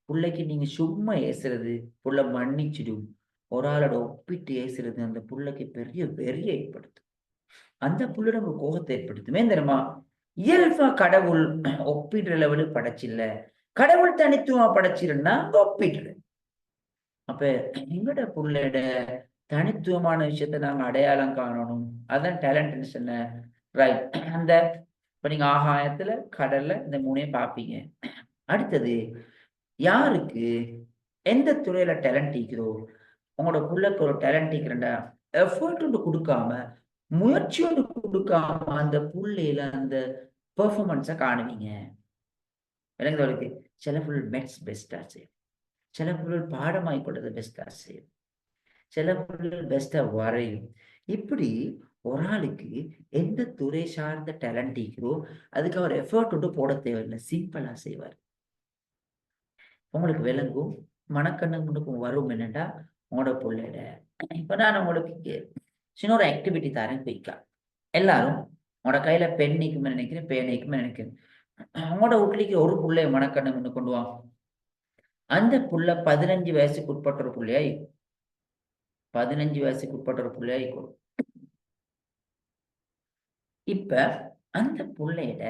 புள்ளைக்கு நீங்க சும்மா ஏசுறது புள்ள மன்னிச்சிடும். ஒரு ஆளோட ஒப்பிட்டு ஏசுறது அந்த புள்ளைக்கு பெரிய வெறிய ஏற்படுத்தும், அந்த புள்ளிட ஒரு கோபத்தை ஏற்படுத்துமே தெரியுமா? இயல்பா கடவுள் ஒப்பிடுற லெவலு படைச்சில்ல, கடவுள் தனித்துவமா படைச்சிருந்தா ஒப்பிடுற. அப்ப எங்கட புள்ளையோட தனித்துவமான விஷயத்த நாங்க அடையாளம் காணணும். அதான் டேலண்ட் சொன்ன, ரைட்? அந்த இப்ப நீங்க ஆகாயத்துல, கடல்ல இந்த மூணையும் பார்ப்பீங்க. அடுத்தது யாருக்கு எந்த துறையில டேலண்ட் இருக்கிறோ, உங்களோட புள்ளைக்கு ஒரு டேலண்ட் இருக்கிறண்டா, எஃபர்ட் ஒன்று கொடுக்காம, முயற்சி ஒன்று கொடுக்காம அந்த புள்ளையில அந்த பெர்ஃபார்மன்ஸை காணுவீங்க. விளங்குதவளுக்கு சில புள் மெட்ஸ் பெஸ்டா செய்யும், சில புள்ளிகள் பாடமாய் கொண்டது பெஸ்டா செய்யும், சில புள்ளிகள் பெஸ்டா வரையும். இப்படி ஒரு ஆளுக்கு எந்த துறை சார்ந்த டேலண்ட் இருக்கிறோ அதுக்கு அவர் எஃபர்ட் ஒன்று போட தேவையில்லை, சிம்பிளா செய்வார். உங்களுக்கு விளங்கும், மனக்கண்ணுக்கும் வரும். என்னண்டா உங்களோட பிள்ளைட இப்ப நான் உங்களுக்கு சின்ன ஒரு ஆக்டிவிட்டி தரேன், குயிக்கா எல்லாரும் உங்களோட கையில பென் நிக்குமே நினைக்கிறேன், பேன் நிக்குமே நினைக்கிறேன். உங்களோட வீட்டுக்கு ஒரு புள்ளைய மனக்கண்ணு முன்னு கொண்டு வாங்க. அந்த புள்ள 15 வயசுக்கு உட்பட்ட ஒரு புள்ளையா இருக்கும். 15 வயசுக்கு உட்பட்ட ஒரு புள்ளையா இருக்கும். இப்ப அந்த புள்ளையிட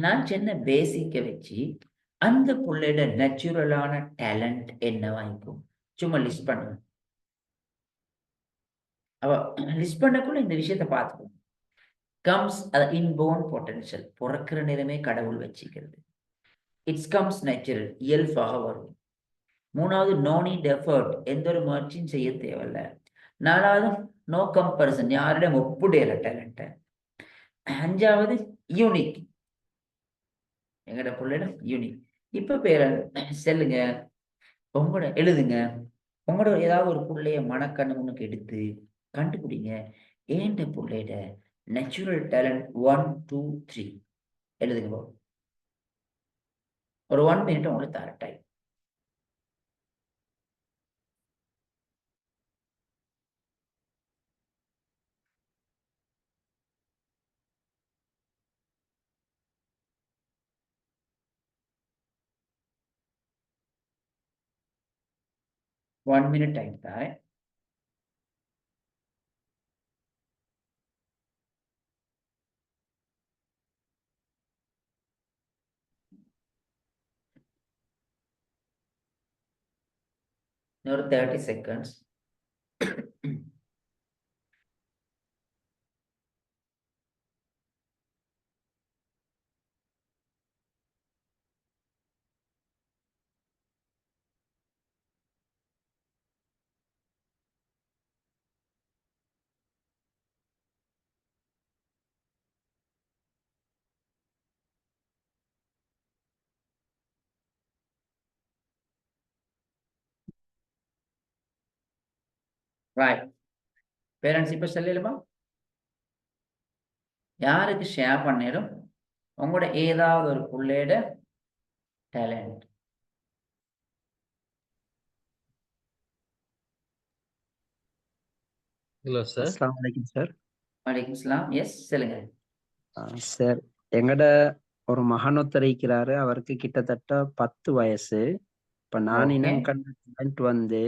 நான் சின்ன பேசிக்க வச்சு அந்த புள்ளையோட நேச்சுரலான டேலண்ட் என்னவா இருக்கும் சும்மா லிஸ்ட் பண்ணுவேன். அவ லிஸ்ட் பண்ணக்குள்ள இந்த விஷயத்த பார்த்துக்கணும். கம்ஸ் இன்போர்ன் பொட்டன்ஷியல், பிறக்கிற நேரமே கடவுள் வச்சுக்கிறது. இட்ஸ் கம்ஸ் நேச்சுரல், இயல்பாக வரும். 3வது நோ நீட் எஃபர்ட், எந்த ஒரு முயற்சியும் செய்ய தேவையில்ல. 4வது நோ கம்பரிசன், யாரிடம் ஒப்புடையில டேலண்ட்டை. 5வது யூனிக், எங்கட பிள்ளையிடம் யூனிக். இப்ப பேர செல்லுங்க, உங்களோட எழுதுங்க, உங்களோட ஏதாவது ஒரு பிள்ளைய மனக்கண்ணு முன்னுக்கு எடுத்து கண்டுபிடிங்க. ஏண்ட பிள்ளையோட நேச்சுரல் டேலண்ட் 1 2 3 எழுதுங்க. ஒரு 1 minute உங்களுக்கு தர டைம். One minute time தரேன். இன்னொரு 30 seconds. ரைட் பேரண்ட்ஸ், இப்ப சொல்லலுமா? யாருக்கு ஷேர் பண்ணிடும் உங்களோட ஏதாவது ஒரு பிள்ளையோட டேலண்ட்? Hello sir. அஸ்ஸலாமு அலைக்கும் சார். வலைக்கும் சலாம். எஸ், சொல்லுங்க. சார், எங்கட ஒரு மகன் ஒருத்தர் இருக்கிறாரு. அவருக்கு கிட்டத்தட்ட 10 வயசு. இப்ப நான் ஓகே, இனம் கண்ட talent வந்து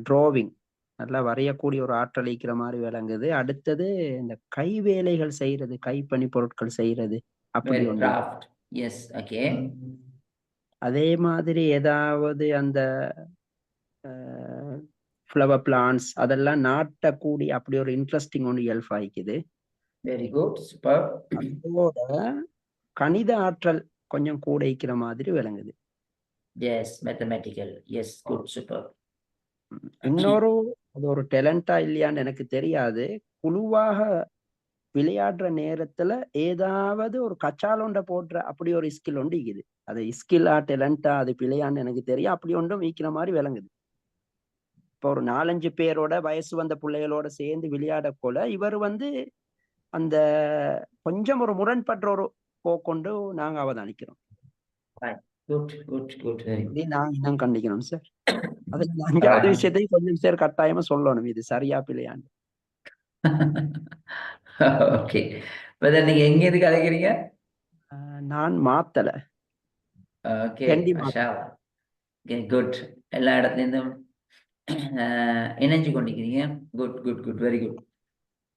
டிராவிங், நல்லா வரையக்கூடிய ஒரு ஆற்றல் இருக்கிற மாதிரி விளங்குது. அடுத்தது இந்த கை வேலைகள் செய்யறது, கைப்பணி பொருட்கள் செய்யறது, அப்படி வெரி ஒன்று. கிராஃப்ட். Yes, okay. அதே மாதிரி ஏதாவது அந்த ஃப்ளவர் பிளான்ஸ் அதெல்லாம் நாட்டக்கூடிய அப்படி ஒரு இன்ட்ரெஸ்டிங் ஒன்று இயல்பு ஆயிக்குது. Very good, super. அதோட கணித ஆற்றல் கொஞ்சம் கூட இருக்கிற மாதிரி விளங்குது. Yes, mathematical. Yes, good, super. இன்னொரு அது ஒரு டேலண்டா இல்லையான்னு எனக்கு தெரியாது. குழுவாக விளையாடுற நேரத்துல ஏதாவது ஒரு கச்சாலொண்ட போடுற அப்படி ஒரு ஸ்கில் ஒன்று இருக்குது. அது ஸ்கில்லா டேலண்டா அது பிள்ளையான்னு எனக்கு தெரியும். அப்படி ஒன்றும் வீக்கிற மாதிரி விளங்குது. இப்போ ஒரு 4-5 பேரோட வயசு வந்த பிள்ளைகளோட சேர்ந்து விளையாட போல இவர் வந்து அந்த கொஞ்சம் ஒரு முரண்படுற ஒரு போக்கொண்டு நாங்க அவதானிக்கிறோம். Good good good, very good. இது நான் இன்னும் கண்டிக்கணும் சார். அதுல இந்த 5வது விஷயத்தையும் கொஞ்சம் சார் கட்டாயமா சொல்லணும், இது சரியா பிள்ளையாண்டு. ஓகே, நீங்க எங்க இருந்து கலைக்கிறீங்க? நான் மாத்தல. ஓகே, கண்டி மாஷா அல்லாஹ். Okay, good. எல்லா இடத்துலேருந்தும் இணைஞ்சு கொண்டிருக்கிறீங்க. Good good good, very good.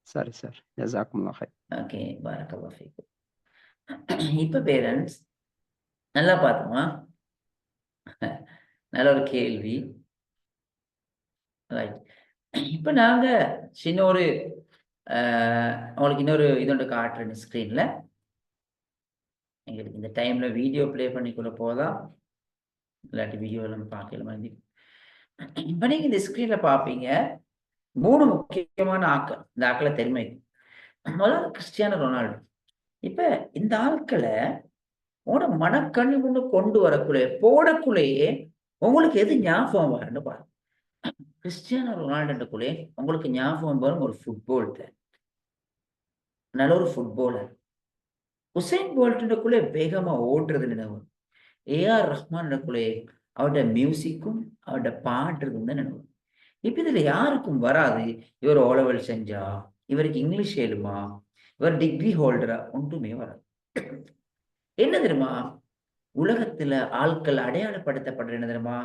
சரி சார், ஜஸாக்குமுல்லாஹ் ஹைர். ஓகே, பாரக்கல்லாஹ் ஃபீக்கும். இப்ப பேரண்ட்ஸ் நல்லா பார்த்துமா, நல்ல ஒரு கேள்வி. ரைட், இப்ப நாங்க சின்ன ஒரு உங்களுக்கு இன்னொரு இதோட காட்டுறேன் ஸ்க்ரீன்ல. எங்களுக்கு இந்த டைம்ல வீடியோ ப்ளே பண்ணிக்கூட போதா, இல்லாட்டி வீடியோ எல்லாம் பார்க்கல மாதிரி. இப்ப நீங்க இந்த ஸ்க்ரீன்ல பார்ப்பீங்க 3 முக்கியமான ஆட்கள். இந்த ஆட்களை தெரியுமை. முதல்ல கிறிஸ்டியானோ ரொனால்டோ. இப்ப இந்த ஆட்களை உங்களோட மனக்கண்ணு முன்னு கொண்டு வரக்குள்ளே போடக்குள்ளேயே உங்களுக்கு எது ஞாபகம் வரும்னு பாருங்க. கிறிஸ்டியானோ ரொனால்டோக்குள்ளே உங்களுக்கு ஞாபகம் வரும் ஒரு ஃபுட்பால் பிளேயர், நல்ல ஒரு ஃபுட்பாலர். உசைன் போல்ட்டுக்குள்ளே வேகமா ஓடுறது நினைவு. ஏஆர் ரஹ்மானுக்குள்ளே அவருடைய மியூசிக்கும் அவருடைய பாடுறதும் தான் நினைவு. இப்ப இதுல யாருக்கும் வராது இவர் ஓலவல் செஞ்சா, இவருக்கு இங்கிலீஷ் ஏழுமா, ஒரு டிகிரி ஹோல்டரா ஒன்றுமே வராது. என்ன தெரியுமா, உலகத்துல ஆட்கள் அடையாளப்படுத்தப்படுற என்ன தெரியுமா,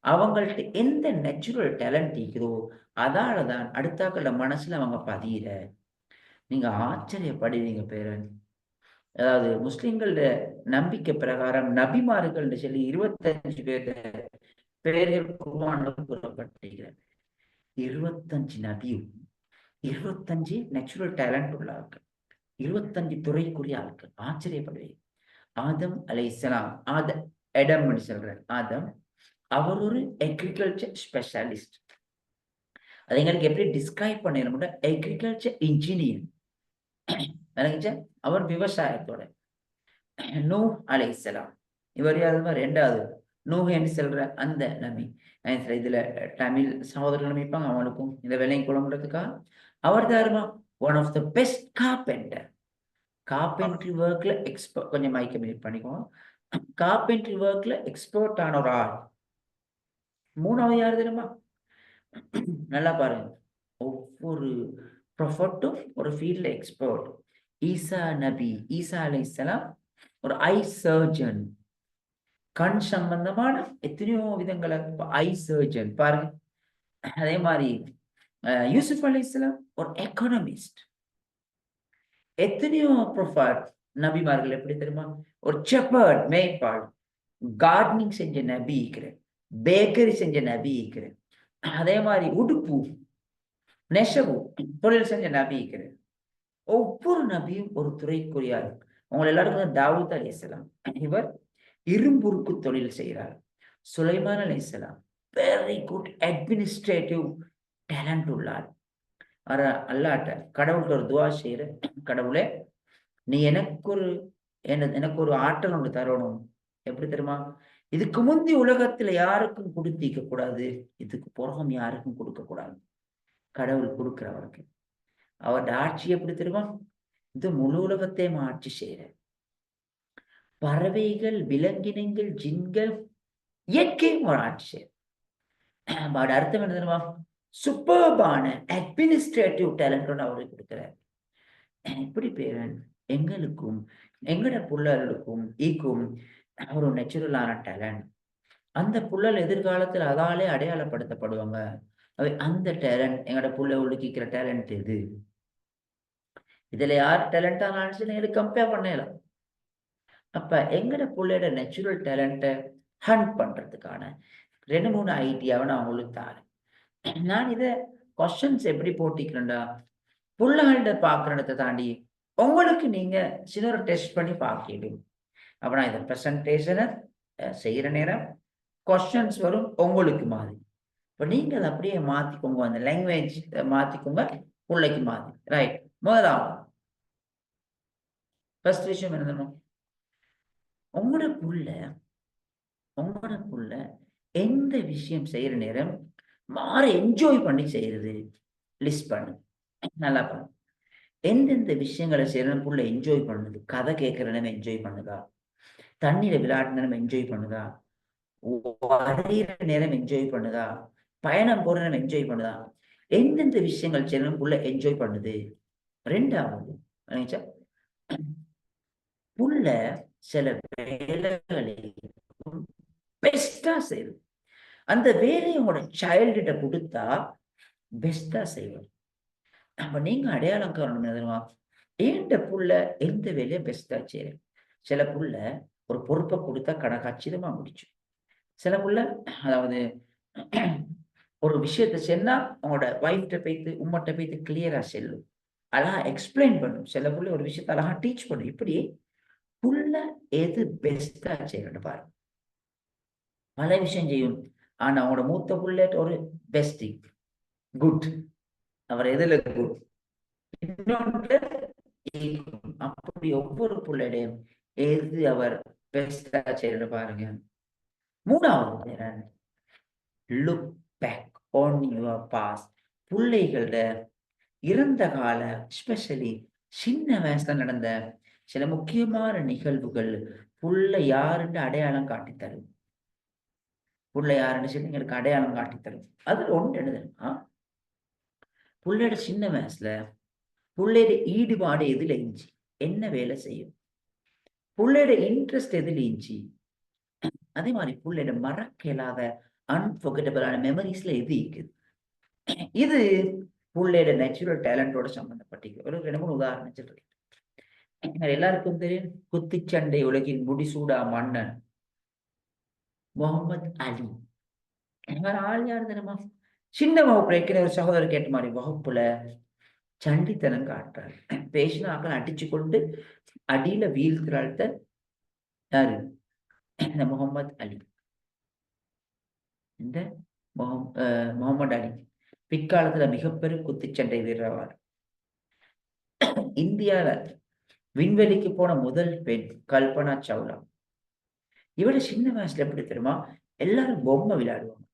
அவங்கள்ட்ட எந்த நேச்சுரல் டேலண்ட் இருக்குதோ அதாலதான் அடுத்தாக்கள மனசுல அவங்க பதியிற. நீங்க ஆச்சரியப்படுவீங்க பேரன். அதாவது முஸ்லிம்களோட நம்பிக்கை பிரகாரம் நபிமார்கள் சொல்லி 25 பேர் பெயர்கள் குர்ஆன்ல கூறப்பட்டிருக்கிறது. 25 நபியும் 25 நேச்சுரல் டேலண்ட் உள்ள ஆட்கள், 25 துறைக்குரிய ஆட்கள். ஆச்சரியப்படுவீங்க. ஆதம் அலைஹிஸ்ஸலாம், எடம் சொல்றேன். ஆதம் அவர் ஒரு அக்ரிகல்ச்சர் ஸ்பெஷலிஸ்ட். அதை எங்களுக்கு எப்படி டிஸ்கிரைப் பண்ண அக்ரிகல்ச்சர் இன்ஜினியர். அவர் விவசாயத்தோட. நூஹ் அலைஹிஸ்ஸலாம், இவர் யாரு, ரெண்டாவது நூஹ் என்று சொல்ற அந்த நபி. இதுல தமிழ் சகோதரர்கள் நினைப்பாங்க, அவனுக்கும் இந்த விலை குழம்புறதுக்காக. அவர் தாருமா one of the best carpenter. Carpentry ஒர்க்ல எக்ஸ்பர்ட். கொஞ்சம் மைக்க மியூட் பண்ணிக்கோங்க. கார்பென்ட்ரி ஒர்க்ல எக்ஸ்பர்ட் ஆன ஒரு ஆள். மூணாவது யாரு தெரியுமா, நல்லா பாருங்க, ஒவ்வொரு ப்ரொஃபட்டும் ஒரு ஃபீல்ட்ல எக்ஸ்பர்ட். ஈசா நபி, ஈசா அலைஹிஸ்ஸலாம் ஒரு ஐ சர்ஜன். கண் சம்பந்தமான எத்தனையோ விதங்களை ஐ சர்ஜன் பாருங்க. அதே மாதிரி யூசுப் அலைஹிஸ்ஸலாம் ஒரு எக்கனாமிஸ்ட். எத்தனையோ ப்ரொஃபட் நபிமார்கள் எப்படி தெரியுமா, ஒரு செப்பர்ட், மேய்ப்பாள். கார்டனிங் செஞ்ச நபி இருக்கிறேன், பேக்கரி செஞ்ச நபி இருக்கிறேன். அதே மாதிரி உடுப்பு நெசவு தொழில் செஞ்ச நபி இருக்கிறேன். ஒவ்வொரு நபியும் ஒரு துறைக்குரியார். உங்களை எல்லாருக்கும் தாவூத் அலைஹிஸ்ஸலாம், இவர் இரும்புருக்கு தொழில் செய்கிறார். சுலைமான் அலைஹிஸ்ஸலாம் வெரி குட் அட்மினிஸ்ட்ரேட்டிவ் டேலண்ட் உள்ளார். அல்லாட்ட கடவுள்கிட்ட ஒரு துவா செய்யற, கடவுளே நீ எனக்கு ஒரு ஆற்றல் ஒன்று தரணும். எப்படி தெரியுமா, இதுக்கு முந்தி உலகத்துல யாருக்கும் கொடுத்திக்க கூடாது, இதுக்கு புறகம் யாருக்கும் கொடுக்க கூடாது. கடவுள் கொடுக்கிறவருக்கு அவருடைய ஆட்சி எப்படி தெரியுமா, இது முழு உலகத்தையும் ஆட்சி செய்யற. பறவைகள், விலங்கினங்கள், ஜின்கள், இயற்கையும் ஒரு ஆட்சி செய்யற. அர்த்தம் என்ன தெரியுமா, சூப்பர்பான அட்மினிஸ்ட்ரேட்டிவ் டேலண்ட் அவருக்கு கொடுக்கிறார். எப்படி பேரன் எங்களுக்கும் எங்கட புள்ளர்களுக்கும் ஈக்கும் ஒரு நேச்சுரலான டேலண்ட். அந்த புள்ளல் எதிர்காலத்தில் அதாலே அடையாளப்படுத்தப்படுவாங்க. அந்த டேலண்ட் எங்கட புள்ள ஒழுக்கிக்கிற டேலண்ட் எது, இதுல யார் டேலண்டானாலும் எங்களுக்கு கம்பேர் பண்ணலாம். அப்ப எங்கட புள்ளையோட நேச்சுரல் டேலண்ட்டை ஹண்ட் பண்றதுக்கான 2-3 ஐடியாவை நான் உங்களுக்கு தாரேன். நான் இதை கொஸ்டின்ஸ் எப்படி போட்டிக்கிறேன்டா, புள்ளகள்கிட்ட பார்க்கறத தாண்டி உங்களுக்கு நீங்க சின்ன ஒரு டெஸ்ட் பண்ணி பார்க்கிடும். அப்ப நான் இதை ப்ரெசன்டேஷனை செய்யற நேரம் கொஸ்டின்ஸ் வரும் உங்களுக்கு மாதிரி. இப்ப நீங்க அதை அப்படியே மாத்திக்கோங்க, அந்த லாங்குவேஜ் மாத்திக்கோங்க, பிள்ளைக்கு மாத்தி. ரைட், முதலாவது ஃபர்ஸ்ட் விஷயம் என்ன, உங்களோட புள்ள எந்த விஷயம் செய்யற நேரம் மாற என்ஜாய் பண்ணி செய்யறது லிஸ்ட் பண்ணு. நல்லா பண்ணு. எந்தெந்த விஷயங்களை செய்யற புள்ள என்ஜாய் பண்ணுது, கதை கேட்கிற நேரம் என்ஜாய் பண்ணுதா, தண்ணீரை விளையாடுற நேரம் என்ஜாய் பண்ணுதா, வரைகிற நேரம் என்ஜாய் பண்ணுதா, பயணம் போற நேரம் என்ஜாய் பண்ணுதா, எந்தெந்த விஷயங்கள் செய்யணும் புள்ள என்ஜாய் பண்ணுது. ரெண்டாவது புள்ள சில வேலைகளை பெஸ்டா செய்யுது. அந்த வேலையை உங்களோட சைல்டுகிட்ட கொடுத்தா பெஸ்டா செய்வார். அப்ப நீங்க அடையாளம் காரணம் எதுவா, ஏண்ட புள்ள எந்த வேலையை பெஸ்டா செய்யறேன். சில புள்ள ஒரு பொறுப்பை கொடுத்தா கச்சிதமா முடிச்சு. சில புள்ள அதாவது ஒரு விஷயத்த சொன்னா உங்களோட வைஃப்ட போய்த்து உம்மட்ட போய்த்து கிளியரா செல்லும், அழகா எக்ஸ்பிளைன் பண்ணும். சில புள்ள ஒரு விஷயத்த அழகா டீச் பண்ணும். இப்படி புள்ள எது பெஸ்டா செய்யணும் பாருங்க. பல விஷயம் செய்யும், ஆனா அவனோட மூத்த புள்ள ஒரு பெஸ்ட் குட், அவர் எதுல குட், அப்படி ஒவ்வொரு புள்ளையும் எது அவர் பெஸ்டா செய்யணும் பாருங்க. மூணாவது look back on your past. பிள்ளைகளோட இறந்த கால எஸ்பெஷலி சின்ன வயசுல நடந்த சில முக்கியமான நிகழ்வுகள் புள்ள யாருன்னு அடையாளம் காட்டித்தரும். புள்ள யாருன்னு சொல்லி எங்களுக்கு அடையாளம் காட்டித்தரும். அதுல ஒன்று எழுதுனா, புள்ளையோட சின்ன வயசுல புள்ளையோட ஈடுபாடு எதுல இருந்துச்சு, என்ன வேலை செய்யும், புள்ளையோட இன்ட்ரெஸ்ட் எதுல இருந்துச்சு, அதே மாதிரி புள்ளையோட மறக்க இயலாத அன்ஃபர்கெட்டபிளான மெமரிஸ்ல எது இருக்குது. இது புள்ளையோட நேச்சுரல் டேலண்டோட சம்பந்தப்பட்டிருக்கு. ஒரு 2-3 உதாரணம் சொல்றேன். எல்லாருக்கும் தெரியும், குத்துச்சண்டை உலகின் முடிசூடா மன்னன் முகமது அலி. வேற ஆள் யாரு தெரியுமா? சின்ன வகுப்புல இருக்கிற ஒரு சகோதரர் கேட்ட மாதிரி வகுப்புல சண்டித்தனம் காட்டுறாரு. பேசின ஆக்கள் அடிச்சு கொண்டு அடியில வீழ்த்துறாள்த்த யாரு? இந்த முகமது அலி. இந்த முகமது அலி பிற்காலத்துல மிகப்பெரும் குத்துச்சண்டை வீரர். இந்தியால விண்வெளிக்கு போன முதல் பெண் கல்பனா சாவ்லா. இவட சின்ன வயசுல எப்படி தெரியுமா, எல்லாரும் பொம்மை விளையாடுவாங்க,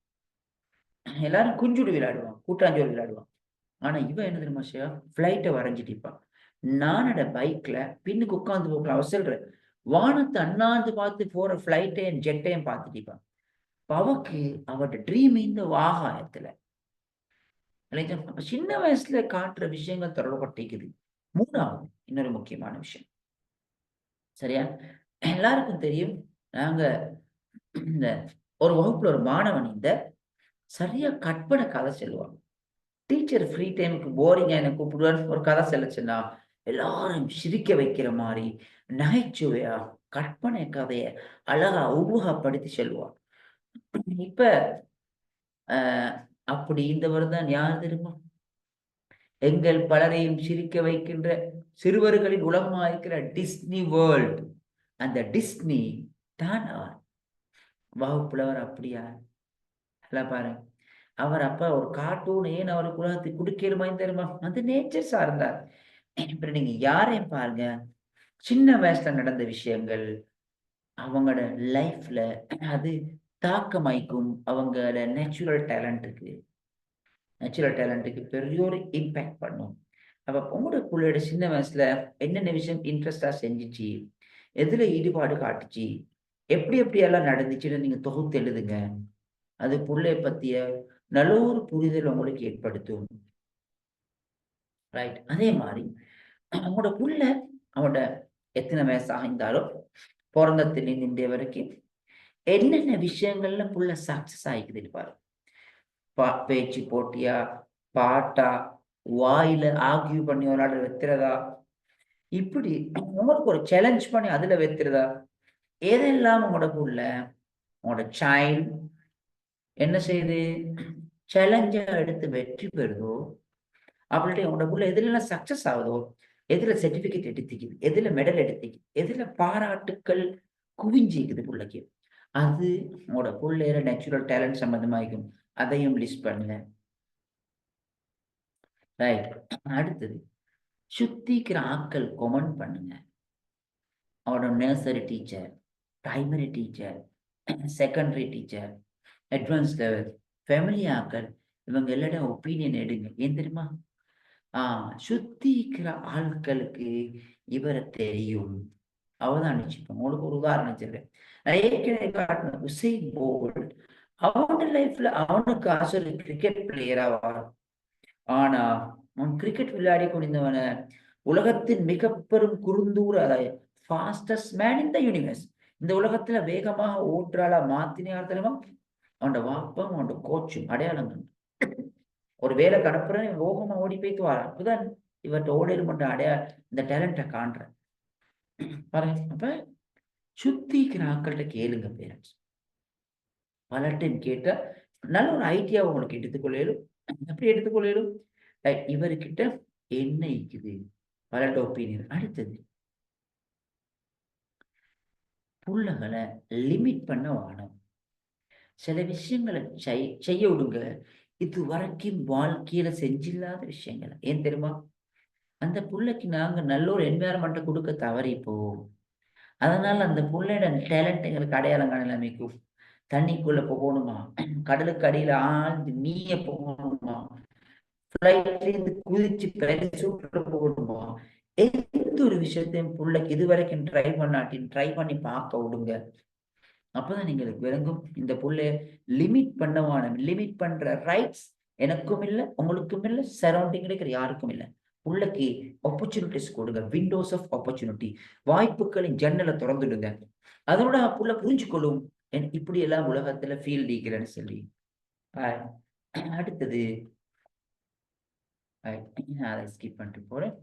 எல்லாரும் குஞ்சுடு விளையாடுவாங்க, கூட்டாஞ்சோறு விளையாடுவாங்க. ஆனா இவ என்ன தெரியுமா செய்யா, பிளைட்டை வரைஞ்சிட்டிப்பான். நானோட பைக்ல பின்னுக்கு உட்காந்து போகலாம். அவ சொல்ற வானத்தை அண்ணாந்து பார்த்து போற பிளைட்டையும் ஜெட்டையும் பார்த்துட்டிப்பான். அவக்கு அவட ட்ரீம் இந்த வாகாயத்துல. சின்ன வயசுல காட்டுற விஷயங்கள் தொடரப்பட்டிருக்குது. மூணாவது இன்னொரு முக்கியமான விஷயம், சரியா? எல்லாருக்கும் தெரியும், நாங்க இந்த ஒரு வகுப்புல ஒரு மாணவன் இந்த சரியா கற்பனை கதை சொல்லுவாங்க. டீச்சர் ஃப்ரீ டைமுக்கு போரிங்கா என்ன கூப்பிடுவார், ஒரு கதை சொல்ல சொன்னா எல்லாரும் சிரிக்க வைக்கிற மாதிரி நகைச்சுவையா கற்பனை கதையை அழகா உருவகப்படுத்தி சொல்லுவார். இப்ப அப்படி இந்த வருதான் யார் தெரியுமா? எங்கள் பலரையும் சிரிக்க வைக்கின்ற சிறுவர்களின் உலகமா இருக்கிற டிஸ்னி வேர்ல்ட். அந்த டிஸ்னி தான் அவர் வகுப்புலவர். அப்படியா பாருங்க, அவர் அப்ப ஒரு கார்ட்டூன் ஏன் அவருக்கு உலகத்துக்கு கொடுக்கலுமா தெரியுமா? அந்த நேச்சர் சார்ந்தார். இப்ப நீங்க யாரையும் பாருங்க, சின்ன வயசுல நடந்த விஷயங்கள் அவங்களோட லைஃப்ல அது தாக்கமாய்க்கும். அவங்களோட நேச்சுரல் டேலண்ட்டுக்கு பெரிய ஒரு இம்பேக்ட் பண்ணும். அப்ப உங்களோட பிள்ளையோட சின்ன வயசுல என்னென்ன விஷயம் இன்ட்ரெஸ்டா செஞ்சிச்சு, எதுல ஈடுபாடு காட்டுச்சு, எப்படி எல்லாம் நடந்துச்சுன்னு நீங்க தொகுத்து எழுதுங்க. அது புள்ளைய பத்திய நல்ல ஒரு புரிதல் உங்களுக்கு ஏற்படுத்தும். ரைட். அதே மாதிரி அவனோட புள்ள அவனோட எத்தனை வயசாக இருந்தாலும் பிறந்தத்துல இந்திய வரைக்கும் என்னென்ன விஷயங்கள்ல புள்ள சக்சஸ் ஆகிக்குது பாரு. பேச்சு போட்டியா, பாட்டா, வாயில ஆர்கியூ பண்ணி ஒரு ஆள் வைக்கிறதா, இப்படி உங்களுக்கு ஒரு சேலஞ்ச் பண்ணி அதுல வைக்கிறதா, எதெல்லாம் உங்களோட புள்ள உங்களோட சைல்ட் என்ன செய்யுது, சேலஞ்சா எடுத்து வெற்றி பெறுதோ, அப்படின்ட்டு உங்களோட புள்ள எதுலாம் சக்சஸ் ஆகுதோ, எதுல சர்டிபிகேட் எடுத்துக்குது, எதுல மெடல் எடுத்துக்குது, எதுல பாராட்டுக்கள் குவிஞ்சிக்குது புள்ளைக்கு, அது உங்களோட புள்ளையோட நேச்சுரல் டேலண்ட் சம்பந்தமாகும். அதையும் லிஸ்ட் பண்ணுங்க. ரைட். அடுத்தது சுத்திக்கிற ஆட்கள் கமெண்ட் பண்ணுங்க. அவனோட nursery teacher, primary teacher, secondary teacher, advance level, family ஆக்கள், இவங்க எல்லாரும் ஒப்பீனியன் எடுங்க. ஏன் தெரியுமா? சுத்திக்கிற ஆட்களுக்கு இவரை தெரியும், அவதானிச்சுப்போம். உங்களுக்கு ஒரு உதாரணம் சொல்றேன். நான் ஏற்கனவே காட்டின உசைன் போல்ட், அவனோட லைஃப்ல அவனுக்கு ஆசை கிரிக்கெட் பிளேயரா வரும். ஆனா அவன் கிரிக்கெட் விளையாடி கொண்டிருந்தவன உலகத்தின் மிக பெரும் குறுந்தூர, அதாவது fastest man in the universe, இந்த உலகத்துல வேகமாக ஓட்டுறாளா மாத்தினார் தெரியுமா? அவனோட வாப்பம் அவனோட கோச்சும் அடையாளங்கள். ஒரு வேலை கடப்புறேன் வேகமா ஓடி போய்த்து வரான். அப்பதான் இவர்கிட்ட ஓடிடும் மட்டும் இந்த டேலண்ட்டை காண்றேன் பாருங்க. அப்ப சுத்திக்கிற ஆக்கள்கிட்ட கேளுங்க பேரண்ட்ஸ். பல டைம் கேட்டா நல்ல ஒரு ஐடியா உங்களுக்கு எடுத்துக்கொள்ளும். எப்படி எடுத்துக்கொள்ளும்? இவர்கிட்ட என்ன இருக்குது, பல ஒப்பீனியன். அடுத்தது புள்ளகளை லிமிட் பண்ண வானம். சில விஷயங்களை செய்ய விடுங்க, இது வரைக்கும் வாழ்க்கையில செஞ்சில்லாத விஷயங்களை. ஏன் தெரியுமா? அந்த புள்ளைக்கு நாங்க நல்ல ஒரு என்வாயர்மெண்ட்டை கொடுக்க தவறிப்போம். அதனால அந்த புள்ளையோட டேலண்ட் எங்களுக்கு அடையாளம் காணலாமைக்கும். தண்ணிக்குள்ள போகணுமா, கடலுக்கு அடியில ஆழ்ந்து நீய போகணுமா, ஃப்ளைட்ல இருந்து குதிச்சு பேரசூட்ல போகணுமா, எந்த ஒரு விஷயத்தையும் புள்ளைக்கு இது வரைக்கும் ட்ரை பண்ணி பார்க்க விடுங்க. அப்பதான் நீங்களுக்கு விளங்கும் இந்த புள்ளைய லிமிட் பண்ணவான. லிமிட் பண்ற ரைட்ஸ் எனக்கும் இல்லை, உங்களுக்கும் இல்லை, சரௌண்டிங் இருக்கிற யாருக்கும் இல்லை. உள்ளக்கு ஆப்பர்ச்சுனிட்டிஸ் கொடுங்க, விண்டோஸ் ஆஃப் ஆப்பர்ச்சுனிட்டி, வாய்ப்புகளின் ஜன்னலை திறந்துடுங்க. அதோட புள்ள புரிஞ்சுக்கொள்ளும் இப்படி எல்லாம் உலகத்துல ஃபீல்ட் இருக்கிறேன்னு சொல்லி. அடுத்தது அதை ஸ்கிப் பண்ணிட்டு போறேன்.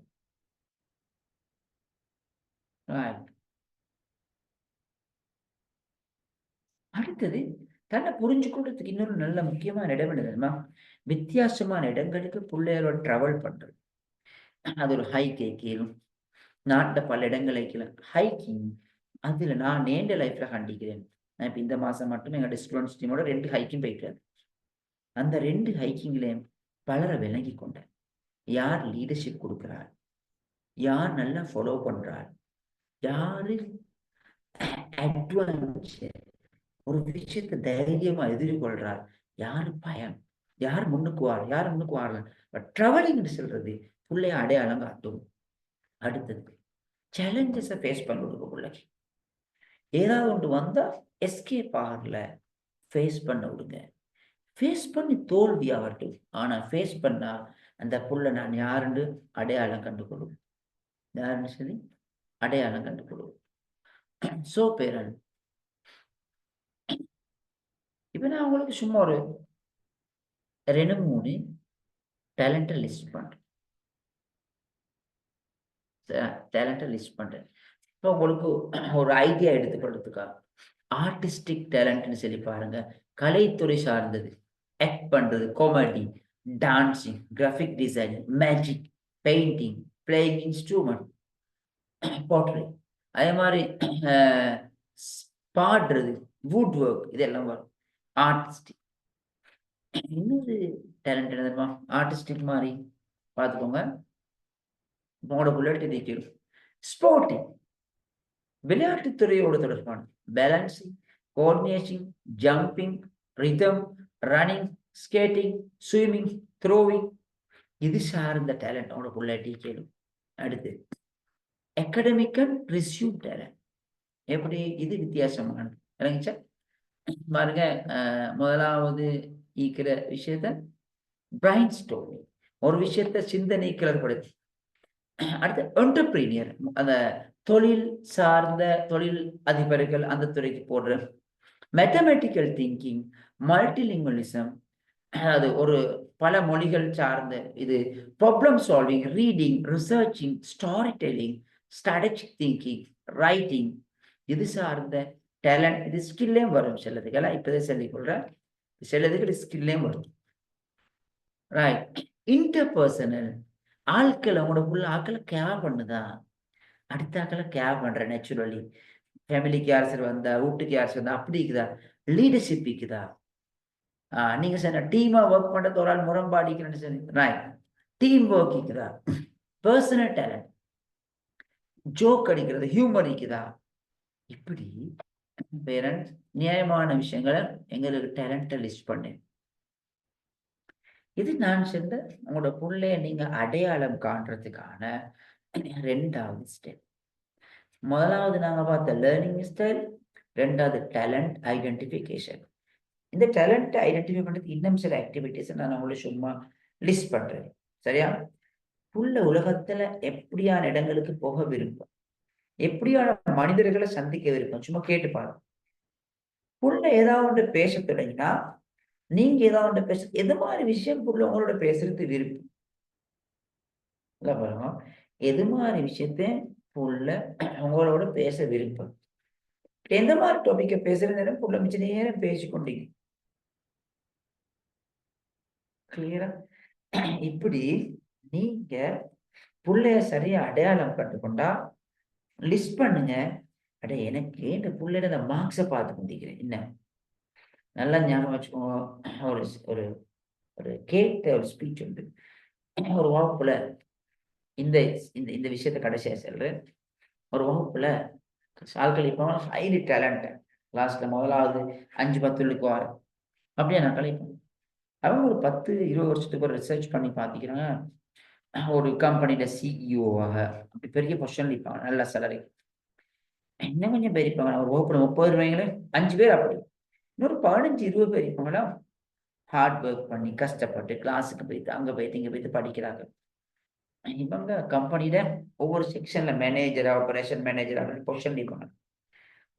அடுத்தது தன்னை புரிஞ்சுக்கொள்றதுக்கு இன்னொரு நல்ல முக்கியமான இடம் என்ன தெரியுமா? வித்தியாசமான இடங்களுக்கு பிள்ளைகளோட டிராவல் பண்றது. அது ஒரு ஹைக் கேளும், நாட்டில் பல இடங்களை ஹைக்கிங். அதுல நான் நீண்ட லைஃப்ல கண்டிக்கிறேன். நான் இப்ப இந்த மாசம் மட்டும் எங்களோட ஸ்டூடெண்ட்ஸ் டீமோட 2 ஹைக்கிங் போயிட்டு, அந்த 2 ஹைக்கிங்லையும் பலரை விளங்கி கொண்டேன். யார் லீடர்ஷிப் கொடுக்கிறார், யார் நல்லா ஃபாலோ பண்றார், யாரு அட்வான்ச்சர் ஒரு விஷயத்தை தைரியமா எதிர்கொள்றார், யாரு பயம், யார் முன்னுக்கு வாரல. ட்ராவலிங் சொல்றது பிள்ளைய அடையாளம் காட்டும். அடுத்தது சேலஞ்சஸை ஃபேஸ் பண்ணி கொடுக்க பிள்ளைக்கு. ஏதாவது ஒன்று வந்தா எஸ்கேப் ஆகல, ஃபேஸ் பண்ண விடுங்க. ஃபேஸ் பண்ணி தோல்வி ஆகட்டும், ஆனா ஃபேஸ் பண்ணா அந்த புள்ள நான் யாருன்னு அடையாளம் கண்டுகொள்ளும். யாருன்னு சொல்லி அடையாளம் கண்டுகொள்ளும். சோ பேரன், இப்ப நான் உங்களுக்கு சும்மா ஒரு 2-3 டேலண்ட்டை லிஸ்ட் பண்றேன். இப்போ உங்களுக்கு ஒரு ஐடியா எடுத்துக்கிறதுக்கா ஆர்டிஸ்டிக் டேலண்ட்னு சொல்லி பாருங்க. கலைத்துறை சார்ந்தது, ஆக்ட் பண்றது, comedy, dancing, graphic designing, magic, painting, playing instrument, பாட்ரி, அதே மாதிரி பாடுறது, வுட் ஒர்க், இதெல்லாம் வரும். ஆர்டிஸ்டிக். இன்னொரு டேலண்ட் என்ன தெரியுமா? ஆர்டிஸ்டிக் மாதிரி பார்த்துக்கோங்க, உங்களோட புல்லட் இருக்கிறது ஸ்போர்ட்டிங், விளையாட்டுத்துறையோடு தொடர்பான balancing, coordination, jumping, rhythm, running, skating, swimming, throwing, இது சார்ந்த டேலண்ட் அவனோட புள்ளட்டி கேளும். அடுத்து அகாடமிக்கல் ரிஸ்யூம் டேலண்ட். எப்படி இது வித்தியாசமானது இறங்கிச்சா பாருங்க. முதலாவது ஈக்கிற விஷயத்த பிரைன் ஸ்டோரிங், ஒரு விஷயத்த சிந்தனை கிளர்படுத்தி. அடுத்து என்டர்பிரீனியர், அந்த தொழில் சார்ந்த தொழில் அதிபர்கள் அந்த துறைக்கு போடுற. மேத்தமெட்டிக்கல் திங்கிங், மல்டிலிங்குவலிசம், அது ஒரு பல மொழிகள் சார்ந்த இது. Problem solving, reading, researching, story telling, strategic thinking, writing, இது சார்ந்த டேலண்ட். இது ஸ்கில்லையும் வரும் சிலதுக்கெல்லாம், இப்போதே சொல்லிக் கொள்றேன். சிலதுக்கு ஸ்கில்லையும் வரும். ரைட். இன்டர்பர்சனல், ஆட்கள் அவங்களோட உள்ள ஆட்களை கேர் பண்ணுதா, அடுத்த ஆட்களை கேர் பண்ற நேச்சுரலி. ஃபேமிலிக்கு யார் வந்தா, வீட்டுக்கு யார் வந்தா, அப்படி இருக்குதா. லீடர்ஷிப் இருக்குதா, நீங்க சொன்ன டீமா ஒர்க் பண்றது, ஒரு ஆள் முரண்பாடிக்கிறேன்னு சொல்லி ரைட், டீம் ஒர்க் இருக்குதா. பர்சனல் டேலண்ட், ஜோக் அடிக்கிறது, ஹியூமர் இருக்குதா. இப்படி பேரண்ட்ஸ் நியாயமான விஷயங்களை எங்களுக்கு டேலண்ட்டை லிஸ்ட் பண்ணேன். இது நான் சொன்ன உங்களோட புள்ளைய நீங்க அடையாளம் காண்றதுக்கான 2வது ஸ்டெப். முதலாவது நாங்க பார்த்த லேர்னிங் ஸ்டைல், 2வது டேலண்ட் ஐடென்டிஃபிகேஷன். இந்த டேலண்ட் ஐடென்டிஃபை பண்றதுக்கு இன்னும் சில ஆக்டிவிட்டிஸ் நான் உங்களுக்கு சும்மா லிஸ்ட் பண்றேன். சரியா? புள்ள உலகத்துல எப்படியான இடங்களுக்கு போக விருப்பம், எப்படியான மனிதர்களை சந்திக்க விருப்பம், சும்மா கேட்டு பாருங்க. புள்ள ஏதாவது ஒன்று பேச தொடங்கினா, நீங்க ஏதாவது ஒன்று பேச, எது மாதிரி விஷயம் புள்ள உங்களோட பேசுறது விருப்பம் பாருங்க. எது மாதிரி விஷயத்த புள்ள உங்களோட பேச விருப்பம், எந்த மாதிரி டாபிக்க பேசுற நேரம் புள்ள மிச்ச நேரம் பேசிக்கொண்டீங்க. கிளியரா? இப்படி நீங்க புள்ளைய சரியா அடையாளம் கண்டுகொண்டா லிஸ்ட் பண்ணுங்க. அட எனக்கு இந்த புள்ளையோட அந்த மார்க்ஸை பார்த்து கொண்டிருக்கிறேன். என்ன நல்லா ஞாபகம் வச்சுக்கோங்க. ஒரு ஒரு ஒரு கேட்ட ஒரு ஸ்பீச் உண்டு. ஒரு வகுப்புல இந்த இந்த விஷயத்த கடைசியா சொல்றேன். ஒரு வகுப்புல ஆட்கள் இப்போ ஹைலி டேலண்ட், லாஸ்ட்ல முதலாவது 5-10 வார அப்படியே நான் கழிப்பேன். அவங்க ஒரு 10-20 வருஷத்துக்கு ஒரு ரிசர்ச் பண்ணி பார்த்துக்கிறாங்க. ஒரு கம்பெனியில சிஇஓவாக அப்படி பெரிய பொசிஷன்ல இருப்பாங்க, நல்ல சேலரி. இன்னும் கொஞ்சம் பேர் இருப்பாங்க, ஒரு வகுப்புல 30 ரூபாய்ங்களே 5 பேர் அப்படி. இன்னொரு 15-20 பேர் இருப்பாங்களா, ஹார்ட் ஒர்க் பண்ணி கஷ்டப்பட்டு கிளாஸுக்கு போயிட்டு அங்க போயிட்டு இங்க போயிட்டு படிக்கிறாங்க. இவங்க கம்பெனியில ஒவ்வொரு செக்ஷன்ல மேனேஜர், ஆபரேஷன் மேனேஜர் அப்படின்னு பொசிஷன் இருப்பாங்க.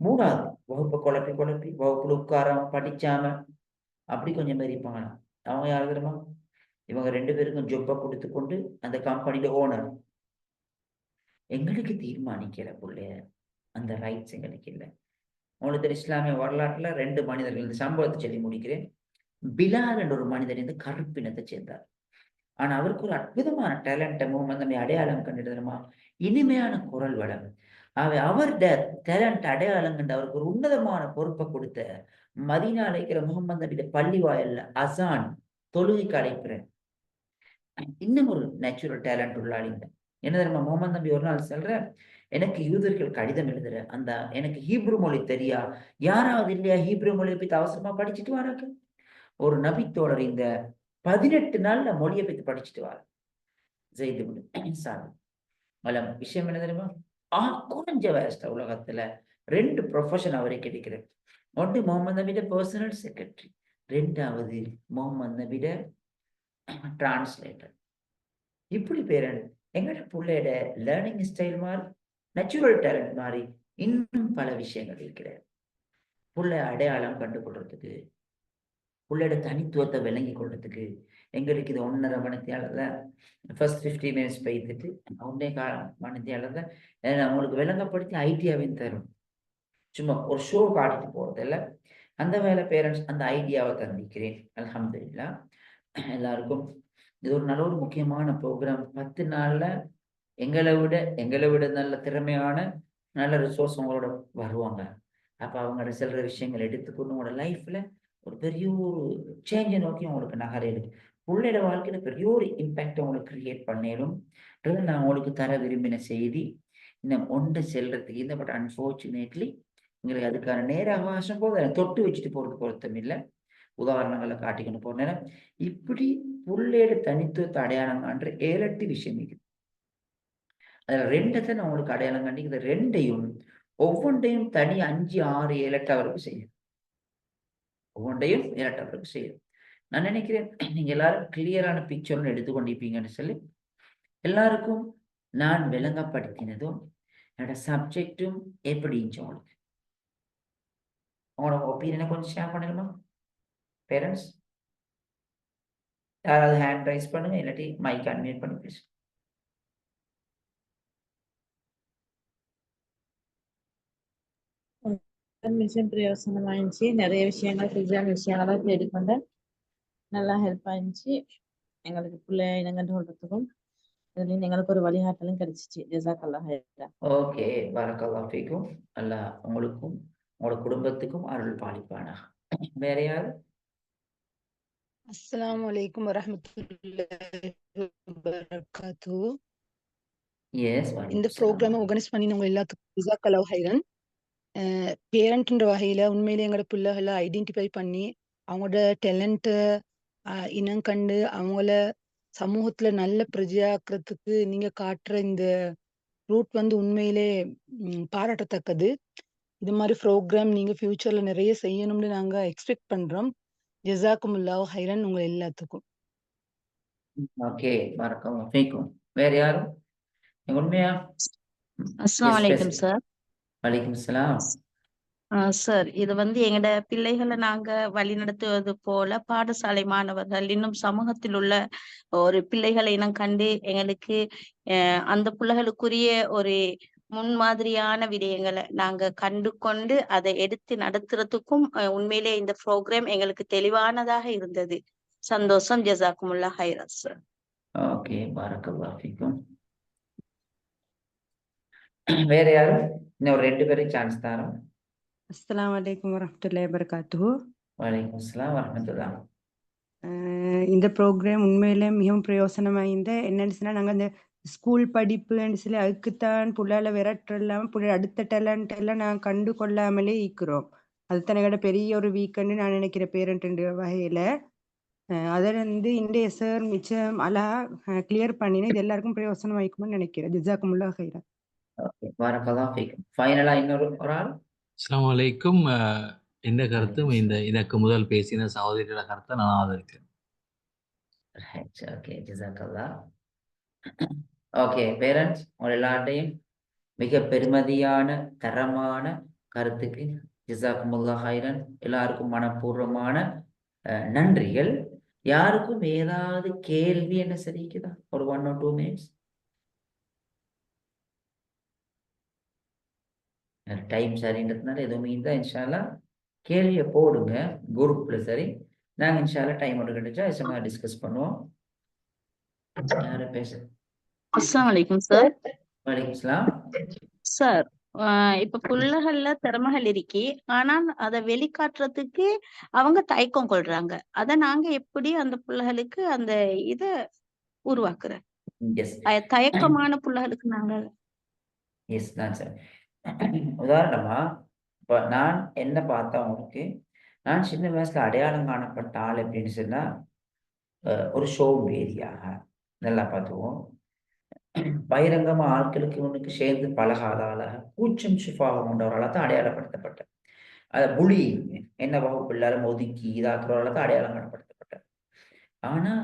மூணாவது வகுப்பை குழப்பி வகுப்புல உட்காராம படிச்சாம அப்படி கொஞ்சம் பேர் இருப்பாங்க. அவங்க யாரு தெரியுமா? இவங்க 2 பேருக்கும் ஜொப்பை கொடுத்து கொண்டு அந்த கம்பெனியில ஓனர். எங்களுக்கு தீர்மானிக்கிற பிள்ளைய அந்த ரைட்ஸ் எங்களுக்கு இல்லை. உங்களுக்கு தெரியும், இஸ்லாமிய வரலாற்றுல 2 மனிதர்கள், இந்த சம்பவத்தை சொல்லி முடிக்கிறேன். பிலால் என்ற ஒரு மனிதர் இந்த கருப்பினத்தை சேர்ந்தார். ஆனா அவருக்கு ஒரு அற்புதமான டேலண்ட் நம்ம அடையாளம் கண்டுமா, இனிமையான குரல் வளம். அவருடைய டேலண்ட் அடையாளம் கண்டு அவருக்கு ஒரு உன்னதமான பொறுப்பை கொடுத்த மதீனால இருக்கிற முகமது நபியோட பள்ளி வாயில்ல அசான் தொழுகைக்கு அழைக்கிறேன். இன்னும் ஒரு நேச்சுரல் டேலண்ட் உள்ளாளிங்க. என்ன தெரியுமா, முகமது நபி ஒரு நாள் சொல்ற, எனக்கு யூதர்கள் கடிதம் எழுதுற அந்த எனக்கு ஹீப்ரு மொழி தெரியா, யாராவது இல்லையா ஹீப்ரு மொழியை பத்தி அவசரமா படிச்சுட்டு வராங்க. ஒரு நபி தோழர் இந்த 18 நாள்ல மொழியை பத்தி படிச்சுட்டு வர விஷயம் என்ன தெரியுமா, குறைஞ்ச வயசுல உலகத்துல 2 ப்ரொஃபஷன் அவரே கிடைக்கிறது. ஒன்று முகமது நபியோட பர்சனல் செக்ரட்டரி, 2வது முகமது நபியோட டிரான்ஸ்லேட்டர். இப்படி பேர் எங்கட பிள்ளையோட லேர்னிங் ஸ்டைல் மாதிரி, நேச்சுரல் டேலண்ட் மாதிரி இன்னும் பல விஷயங்கள் இருக்கிறது. பிள்ளை அடையாளம் கண்டுகொள்றதுக்கு, பிள்ளையோட தனித்துவத்தை விளங்கி கொள்றதுக்கு எங்களுக்கு இது 1.5 மணித்தியால ஃபர்ஸ்ட் 50 மினிட்ஸ் பயிர்த்துட்டு 1.25 மணித்தியால அவங்களுக்கு விளங்கப்படுத்தி ஐடியாவையும் தரும். சும்மா ஒரு ஷோ காட்டிட்டு போறதில்ல. அந்த வேலை பேரண்ட்ஸ் அந்த ஐடியாவை தந்திக்கிறேன். அல்ஹம்துலில்லாஹ். எல்லாருக்கும் இது ஒரு நல்ல ஒரு முக்கியமான ப்ரோக்ராம். 10 நாள்ல எங்களை விட நல்ல திறமையான நல்ல ரிசோர்ஸ் உங்களோட வருவாங்க. அப்ப அவங்க செல்ற விஷயங்கள் எடுத்துக்கொண்டு உங்களோட லைஃப்ல ஒரு பெரிய ஒரு சேஞ்சை நோக்கி உங்களுக்கு நகரேடும். பிள்ளையோட வாழ்க்கையில பெரிய ஒரு இம்பாக்ட் உங்களுக்கு கிரியேட் பண்ணிடும். நான் உங்களுக்கு தர விரும்பின செய்தி. இன்னும் ஒன்று செல்றதுக்கு இல்லை. பட் அன்ஃபார்ச்சுனேட்லி எங்களுக்கு அதுக்கான நேர அவகாசம் போது தொட்டு வச்சுட்டு போறது பொருத்தம் இல்லை. உதாரணங்களை காட்டிக்கொண்டு போறேன். இப்படி பிள்ளையோட தனித்துவத்தை அடையாளம் காண்ற 7-8 விஷயம் இருக்குது. அதுல 2 நான் உங்களுக்கு அடையாளம் காண்டி, இந்த 2ஐயும் ஒவ்வொன்றையும் தனி 5, 6, 7, 8 அவருக்கு செய்யும். ஒவ்வொன்றையும் 7 அவருக்கு செய்யும். நான் நினைக்கிறேன் நீங்க எல்லாரும் கிளியரான பிக்சர் எடுத்துக்கொண்டிருப்பீங்கன்னு சொல்லி, எல்லாருக்கும் நான் விளங்கப்படுத்தினதும் என்னோட சப்ஜெக்டும் எப்படி இருந்துச்சு உங்களுக்கு உங்களோட ஒப்பீனியனை கொஞ்சம் ஷேர் பண்ணணுமா பேரண்ட்ஸ்? யாராவது ஹேண்ட் ரைஸ் பண்ணுங்க, இல்லாட்டி மைக் அன்மியூட் பண்ணி பேசுங்க. மிஷன் பிரயோசனமாயிருந்துச்சு. நிறைய விஷயங்கள் புதிய விஷயங்களை தேடிக்கொண்டு நல்லா ஹெல்ப் ஆயிருந்துச்சு. எங்களுக்கு பிள்ளை இனங்கண்டு சொல்றதுக்கும் இதுலயும் எங்களுக்கு ஒரு வழிகாட்டலும் கிடைச்சிச்சு. ஜஸாக்கல்லாஹ் ஹைரன். ஓகே, பரக்கல்லாஹ் ஃபீக்கும். அல்லாஹ் உங்களுக்கும் உங்களோட குடும்பத்துக்கும் அருள் பாலிப்பானா. வேற யாரு? அஸ்ஸலாமு அலைக்கும் வரஹ்மத்துல்லாஹி வபரகாத்துஹு. எஸ், இந்த ப்ரோக்ராமை ஆர்கனைஸ் பண்ணினவங்க எல்லாத்துக்கும் ஜஸாக்கல்லாஹ் ஹைரன். பேரண்ட்ன்ற வகையில உண்மையிலேயே எங்களோட பிள்ளைகளை ஐடென்டிஃபை பண்ணி அவங்களோட டேலண்ட்டை இனம் கண்டு அவங்கள சமூகத்துல நல்ல பிரஜையாக்குறதுக்கு நீங்க காட்டுற இந்த ரூட் வந்து உண்மையிலே பாராட்டத்தக்கது. இது மாதிரி ப்ரோக்ராம் நீங்க ஃபியூச்சர்ல நிறைய செய்யணும்னு நாங்க எக்ஸ்பெக்ட் பண்றோம். ஜஸாக்குமுல்லாஹ் ஹைரன் உங்க எல்லாத்துக்கும். ஓகே, பரக்கல்லாஹ் ஃபீக்கும். வேற யாரும்? உண்மையா? அஸ்ஸலாமு அலைக்கும் சார். வலைக்கும் சலாம். சார், இது வந்து எங்கட பிள்ளைகளை நாங்க வழிநடத்துவது போல பாடசாலை மாணவர்கள் இன்னும் சமூகத்தில் உள்ள ஒரு பிள்ளைகளை இனம் கண்டு எங்களுக்கு அந்த பிள்ளைகளுக்குரிய ஒரு முன்மாதிரியான விடயங்களை நாங்க கண்டு கொண்டு அதை எடுத்து நடத்துறதுக்கும் உண்மையிலே இந்த ப்ரோக்ராம் எங்களுக்கு தெளிவானதாக இருந்தது. சந்தோஷம். ஜஸாக்குமுல்லாஹ் ஹைரன் சார். ஓகே, பரக்கல்லாஹ் ஃபீக்கும். வேற யாரும்? இன்னும் ஒரு 2 பேரும் சான்ஸ் தரோம். அஸ்ஸலாமு அலைக்கும் வரஹ்மத்துல்லாஹி வபரகாத்துஹு. வலைக்கும் சலாம் வரஹ்மத்துல்லாஹ். இந்த ப்ரோக்ராம் உண்மையிலே மிகவும் பிரயோசனமாயிருந்த. என்னன்னு சொன்னா, நாங்கள் இந்த ஸ்கூல் படிப்புன்னு சொல்லி அதுக்குத்தான் புள்ளால விரட்டுறலாம், புள்ள அடுத்த டேலண்ட் எல்லாம் நான் கண்டு கொள்ளாமலே இருக்கிறோம். அதுதான் எங்களோட பெரிய ஒரு வீக்கெண்டு நான் நினைக்கிற பேரண்ட் வகையில. அதை வந்து இன்றைய சார் மிச்சம் அழகா கிளியர் பண்ணினேன். இது எல்லாருக்கும் பிரயோசனமாயிருக்கும்னு நினைக்கிறேன். ஜஸாக்குமுல்லாஹ் ஹைரன். ஓகே, பரக்கல்லாஹ் ஃபீக்கும். ஃபைனலா இன்னொரு ஆள். அஸ்ஸலாமு அலைக்கும். இந்த கருத்தும் இதற்கு முதல் பேசின சகோதரியோட கருத்தை நான் ஆதரிக்கிறேன். ஓகே, ஜஸாக்கல்லாஹ். ஓகே பேரண்ட்ஸ், உங்கள் எல்லார்ட்டையும் மிக பெருமதியான தரமான கருத்துக்கு ஜஸாக்குமுல்லாஹ் ஹைரன். எல்லாருக்கும் மனப்பூர்வமான நன்றிகள். யாருக்கும் ஏதாவது கேள்வி என்ன சரிக்குதா? ஒரு 1 or 2 minutes. டைம் சரின்றதுனால எதுவுமே இருந்தா இன்ஷால்லா கேள்வியை போடுங்க குரூப்ல. சரி, நாங்கள் இன்ஷால்லா டைம் ஒன்று கிடைச்சா எஸ்எம்ஆ டிஸ்கஸ் பண்ணுவோம். யார பேச? அஸ்ஸலாமு அலைக்கும் சார். வலைக்கும் சலாம். சார், இப்ப புள்ளைகள்ல திறமைகள் இருக்கி, ஆனால் அதை வெளிக்காட்டுறதுக்கு அவங்க தயக்கம் கொள்றாங்க. அத நாங்க எப்படி அந்த புள்ளைகளுக்கு அந்த இத உருவாக்குற எஸ் தயக்கமான புள்ளைகளுக்கு நாங்க எஸ் தான் சார். உதாரணமா இப்போ நான் என்ன பார்த்தேன் உங்களுக்கு, நான் சின்ன வயசுல அடையாளம் காணப்பட்ட ஆள் எப்படின்னு சொன்னா ஒரு சோம்பேறியாக நல்லா பார்த்துவோம். பகிரங்கமா ஆட்களுக்கு முன்னுக்கு சேர்ந்து பழகாதால கூச்சம் சுபாவம் கொண்டவர்களால் தான் அடையாளப்படுத்தப்பட்டேன். அதை புலி என்ன வகுப்பு எல்லாரும் ஒதுக்கி இதாக்குறவர்களால் தான் அடையாளம் காணப்படுத்தப்பட்டேன். ஆனா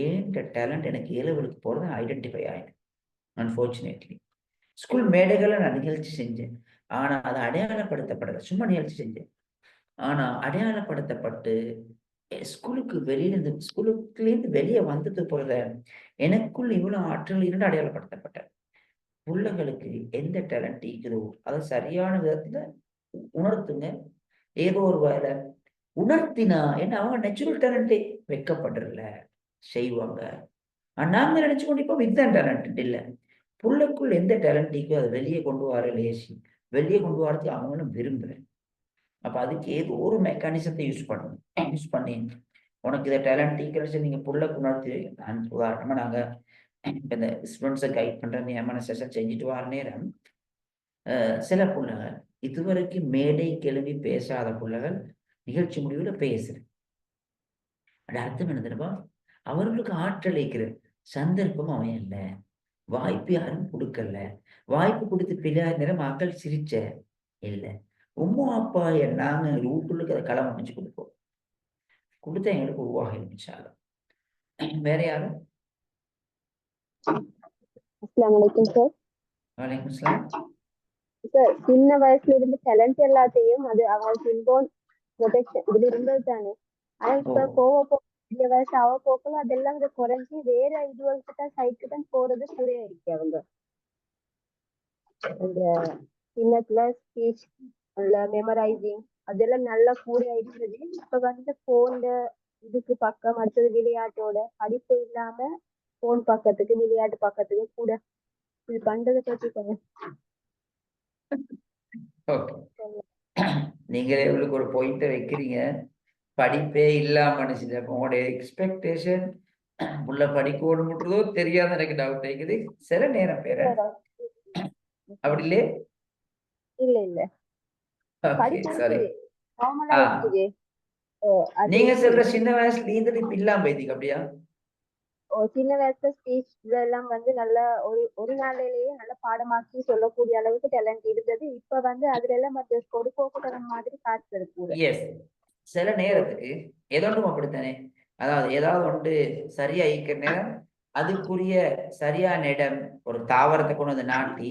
ஏன் டேலண்ட் எனக்கு ஏலவலுக்கு போறது ஐடென்டிஃபை ஆயிடும். அன்ஃபார்ச்சுனேட்லி ஸ்கூல் மேடைகளை நான் நிகழ்ச்சி செஞ்சேன். ஆனா அதை அடையாளப்படுத்தப்படலை. சும்மா நிகழ்ச்சி செஞ்சேன். ஆனா அடையாளப்படுத்தப்பட்டு ஸ்கூலுக்கு வெளியிலிருந்து ஸ்கூலுக்குலேருந்து வெளியே வந்தது போறத எனக்குள் இவ்வளவு ஆற்றல் இருந்து அடையாளப்படுத்தப்பட்டேன். பிள்ளைகளுக்கு எந்த டேலண்ட் இருக்குதோ அதை சரியான விதத்துல உணர்த்துங்க. ஏதோ ஒரு வேலை உணர்த்தினா என்ன அவங்க நேச்சுரல் டேலண்டே வைக்கப்படுறல செய்வாங்க. நாங்க நினைச்சுக்கொண்டு இப்போ இதுதான் டேலண்ட் இல்லை. புள்ளைக்குள் எந்த டேலண்ட் இருக்கோ அதை வெளியே கொண்டு வர லேசி, வெளியே கொண்டு வரதுக்கு அவங்களும் விரும்புறேன். அப்ப அதுக்கு ஏதோ ஒரு மெக்கானிசத்தை யூஸ் பண்ணி உனக்கு இதை டேலண்ட் ஈக்குவல்ஸ் நீங்க புள்ளைக்கு உணர்த்தி. உதாரணமா நாங்க இப்போ இந்த ஸ்டூடெண்ட்ஸை கைட் பண்ற நியமன செஷன் செஞ்சுட்டு வர நேரம் சில புள்ளைகள் இதுவரைக்கும் மேடை கேள்வி பேசாத புள்ளைகள் நிகழ்ச்சி முடிவுல பேசுறேன். அது அர்த்தம் என்ன தெரியுமா? அவர்களுக்கு ஆற்றல் இருக்கிற சந்தர்ப்பம் அமையல, வாய்ப்பு யாரும் கொடுக்கல. வாய்ப்பு கொடுத்து பிள்ளையார் நேரம் மக்கள் சிரிச்ச இல்லை. உம்மா அப்பா நாங்க வீட்டுக்கு அதை களம் அமைச்சு கொடுப்போம். கொடுத்தா எங்களுக்கு உருவாக இருந்துச்சாலும். வேற யாரும்? அஸ்ஸலாமு அலைக்கும் சார். வலைக்கும் சலாம். சார், சின்ன வயசுல இருந்து டேலண்ட் எல்லாத்தையும் அது அவங்களுக்கு இன்போன் ப்ரொடெக்ஷன் இதுல இருந்தது தானே. ஆனா இப்ப போக இந்த வயசு அவ போக்கல அதெல்லாம் இதை குறைஞ்சி வேற இதுவரைக்கு தான் சைட்டு தான் போறது சரியா இருக்கு. அவங்க இந்த சின்னத்துல ஸ்பீச் மெமரைசிங் அதெல்லாம் நல்லா கூட இருந்தது. இப்ப வந்து போன்ல இதுக்கு பக்கம் அடுத்தது விளையாட்டோட படிப்பு இல்லாம போன் பக்கத்துக்கு விளையாட்டு பக்கத்துக்கு கூட இது பண்றதை பத்தி கொஞ்சம் நீங்களே உங்களுக்கு ஒரு பாயிண்ட வைக்கிறீங்க. படிப்பே இல்லாம மனுஷன் உங்களுடைய எக்ஸ்பெக்டேஷன் உள்ள படிக்கணும்ன்றதோ தெரியாத எனக்கு டவுட் ஆயிக்குது சில நேரம். பேர அப்படி இல்லையே? இல்ல இல்ல சரி. நார்மலா இருக்குது. நீங்க சொல்ற சின்ன வயசுல இருந்துட்டு இப்ப இல்லாம போயிட்டீங்க அப்படியா? சின்ன வயசுல ஸ்பீச் இதெல்லாம் வந்து நல்லா ஒரு நாளிலேயே நல்ல பாடமாக்கி சொல்லக்கூடிய அளவுக்கு டேலண்ட் இருந்தது. இப்ப வந்து அதுல எல்லாம் மற்ற ஒரு போக்குத்தனம் மாதிரி காட்டுறது கூட. எஸ், சில நேரத்துக்கு ஏதோன்றும் அப்படித்தானே. அதாவது ஏதாவது ஒன்று சரியா ஈக்கிற நேரம் அதுக்குரிய சரியான இடம் ஒரு தாவரத்தை கொண்டு வந்து நாட்டி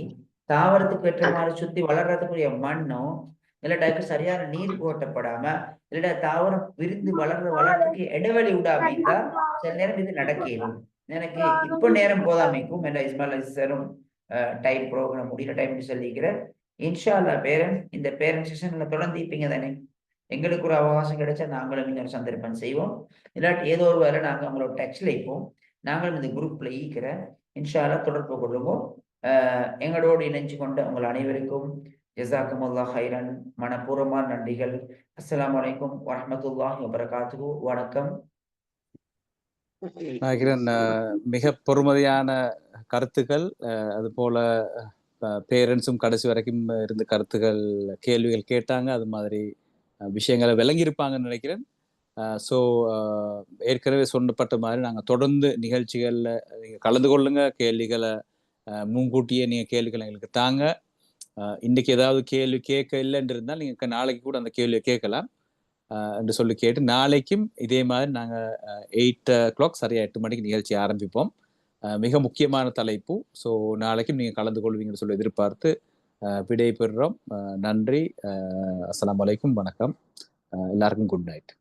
தாவரத்துக்கு ஏற்ற மாதிரி சுத்தி வளர்றதுக்குரிய மண்ணும் இல்லாட்டாக்கு சரியான நீர் போட்டப்படாம இல்லாட்டா தாவரம் விரிந்து வளர்றதுக்கு இடைவெளி விடாம இருந்தா சில நேரம் இது நடக்கலும். எனக்கு இப்ப நேரம் போதாமைக்கும் என்ன இஸ்மாயில் சாரும் டைம் ப்ரோக்ராம் முடிகிற டைம் சொல்லிக்கிறேன். இன்ஷா அல்லாஹ் பேரண்ட் இந்த பேரண்ட் செஷன்ல தொடர்ந்து இருப்பீங்க தானே. எங்களுக்கு ஒரு அவகாசம் கிடைச்சா நாங்களும் இன்னொரு சந்தர்ப்பம் செய்வோம். இல்லாட்டி ஏதோ ஒரு வேலை நாங்கள் அவங்களோட டச்ல இருப்போம். நாங்களும் இந்த குரூப்ல ஈக்கிற இன்ஷா அல்லாஹ் தொடர்பு கொள்ளுவோம். எங்களோடு இணைஞ்சு கொண்ட உங்கள் அனைவருக்கும் ஜஸாக்குமுல்லாஹ் ஹைரன் மனப்பூர்வமான நன்றிகள். அஸ்ஸலாமு அலைக்கும் வரஹ்மத்துல்லாஹி வபரகாத்துஹு. வணக்கம். நினைக்கிறேன் மிக பொறுமதியான கருத்துக்கள். அது போல பேரண்ட்ஸும் கடைசி வரைக்கும் இருந்து கருத்துக்கள் கேள்விகள் கேட்டாங்க. அது மாதிரி விஷயங்களை விளங்கியிருப்பாங்கன்னு நினைக்கிறேன். ஸோ ஏற்கனவே சொல்லப்பட்ட மாதிரி நாங்கள் தொடர்ந்து நிகழ்ச்சிகளில் நீங்கள் கலந்து கொள்ளுங்க. கேள்விகளை முன்கூட்டியே நீங்கள் கேள்விகளை எங்களுக்கு தாங்க. இன்றைக்கி ஏதாவது கேள்வி கேட்க இல்லைன்னு இருந்தால் நீங்கள் நாளைக்கு கூட அந்த கேள்வியை கேட்கலாம் என்று சொல்லி கேட்டு நாளைக்கும் இதே மாதிரி நாங்கள் 8 o'clock சரியாக 8 மணிக்கு நிகழ்ச்சி ஆரம்பிப்போம். மிக முக்கியமான தலைப்பு. ஸோ நாளைக்கும் நீங்கள் கலந்து கொள்வீங்கன்னு சொல்லி எதிர்பார்த்து விடை பெறுறோம். நன்றி. அஸ்ஸலாமு அலைக்கும். வணக்கம். எல்லாருக்கும் குட் நைட்.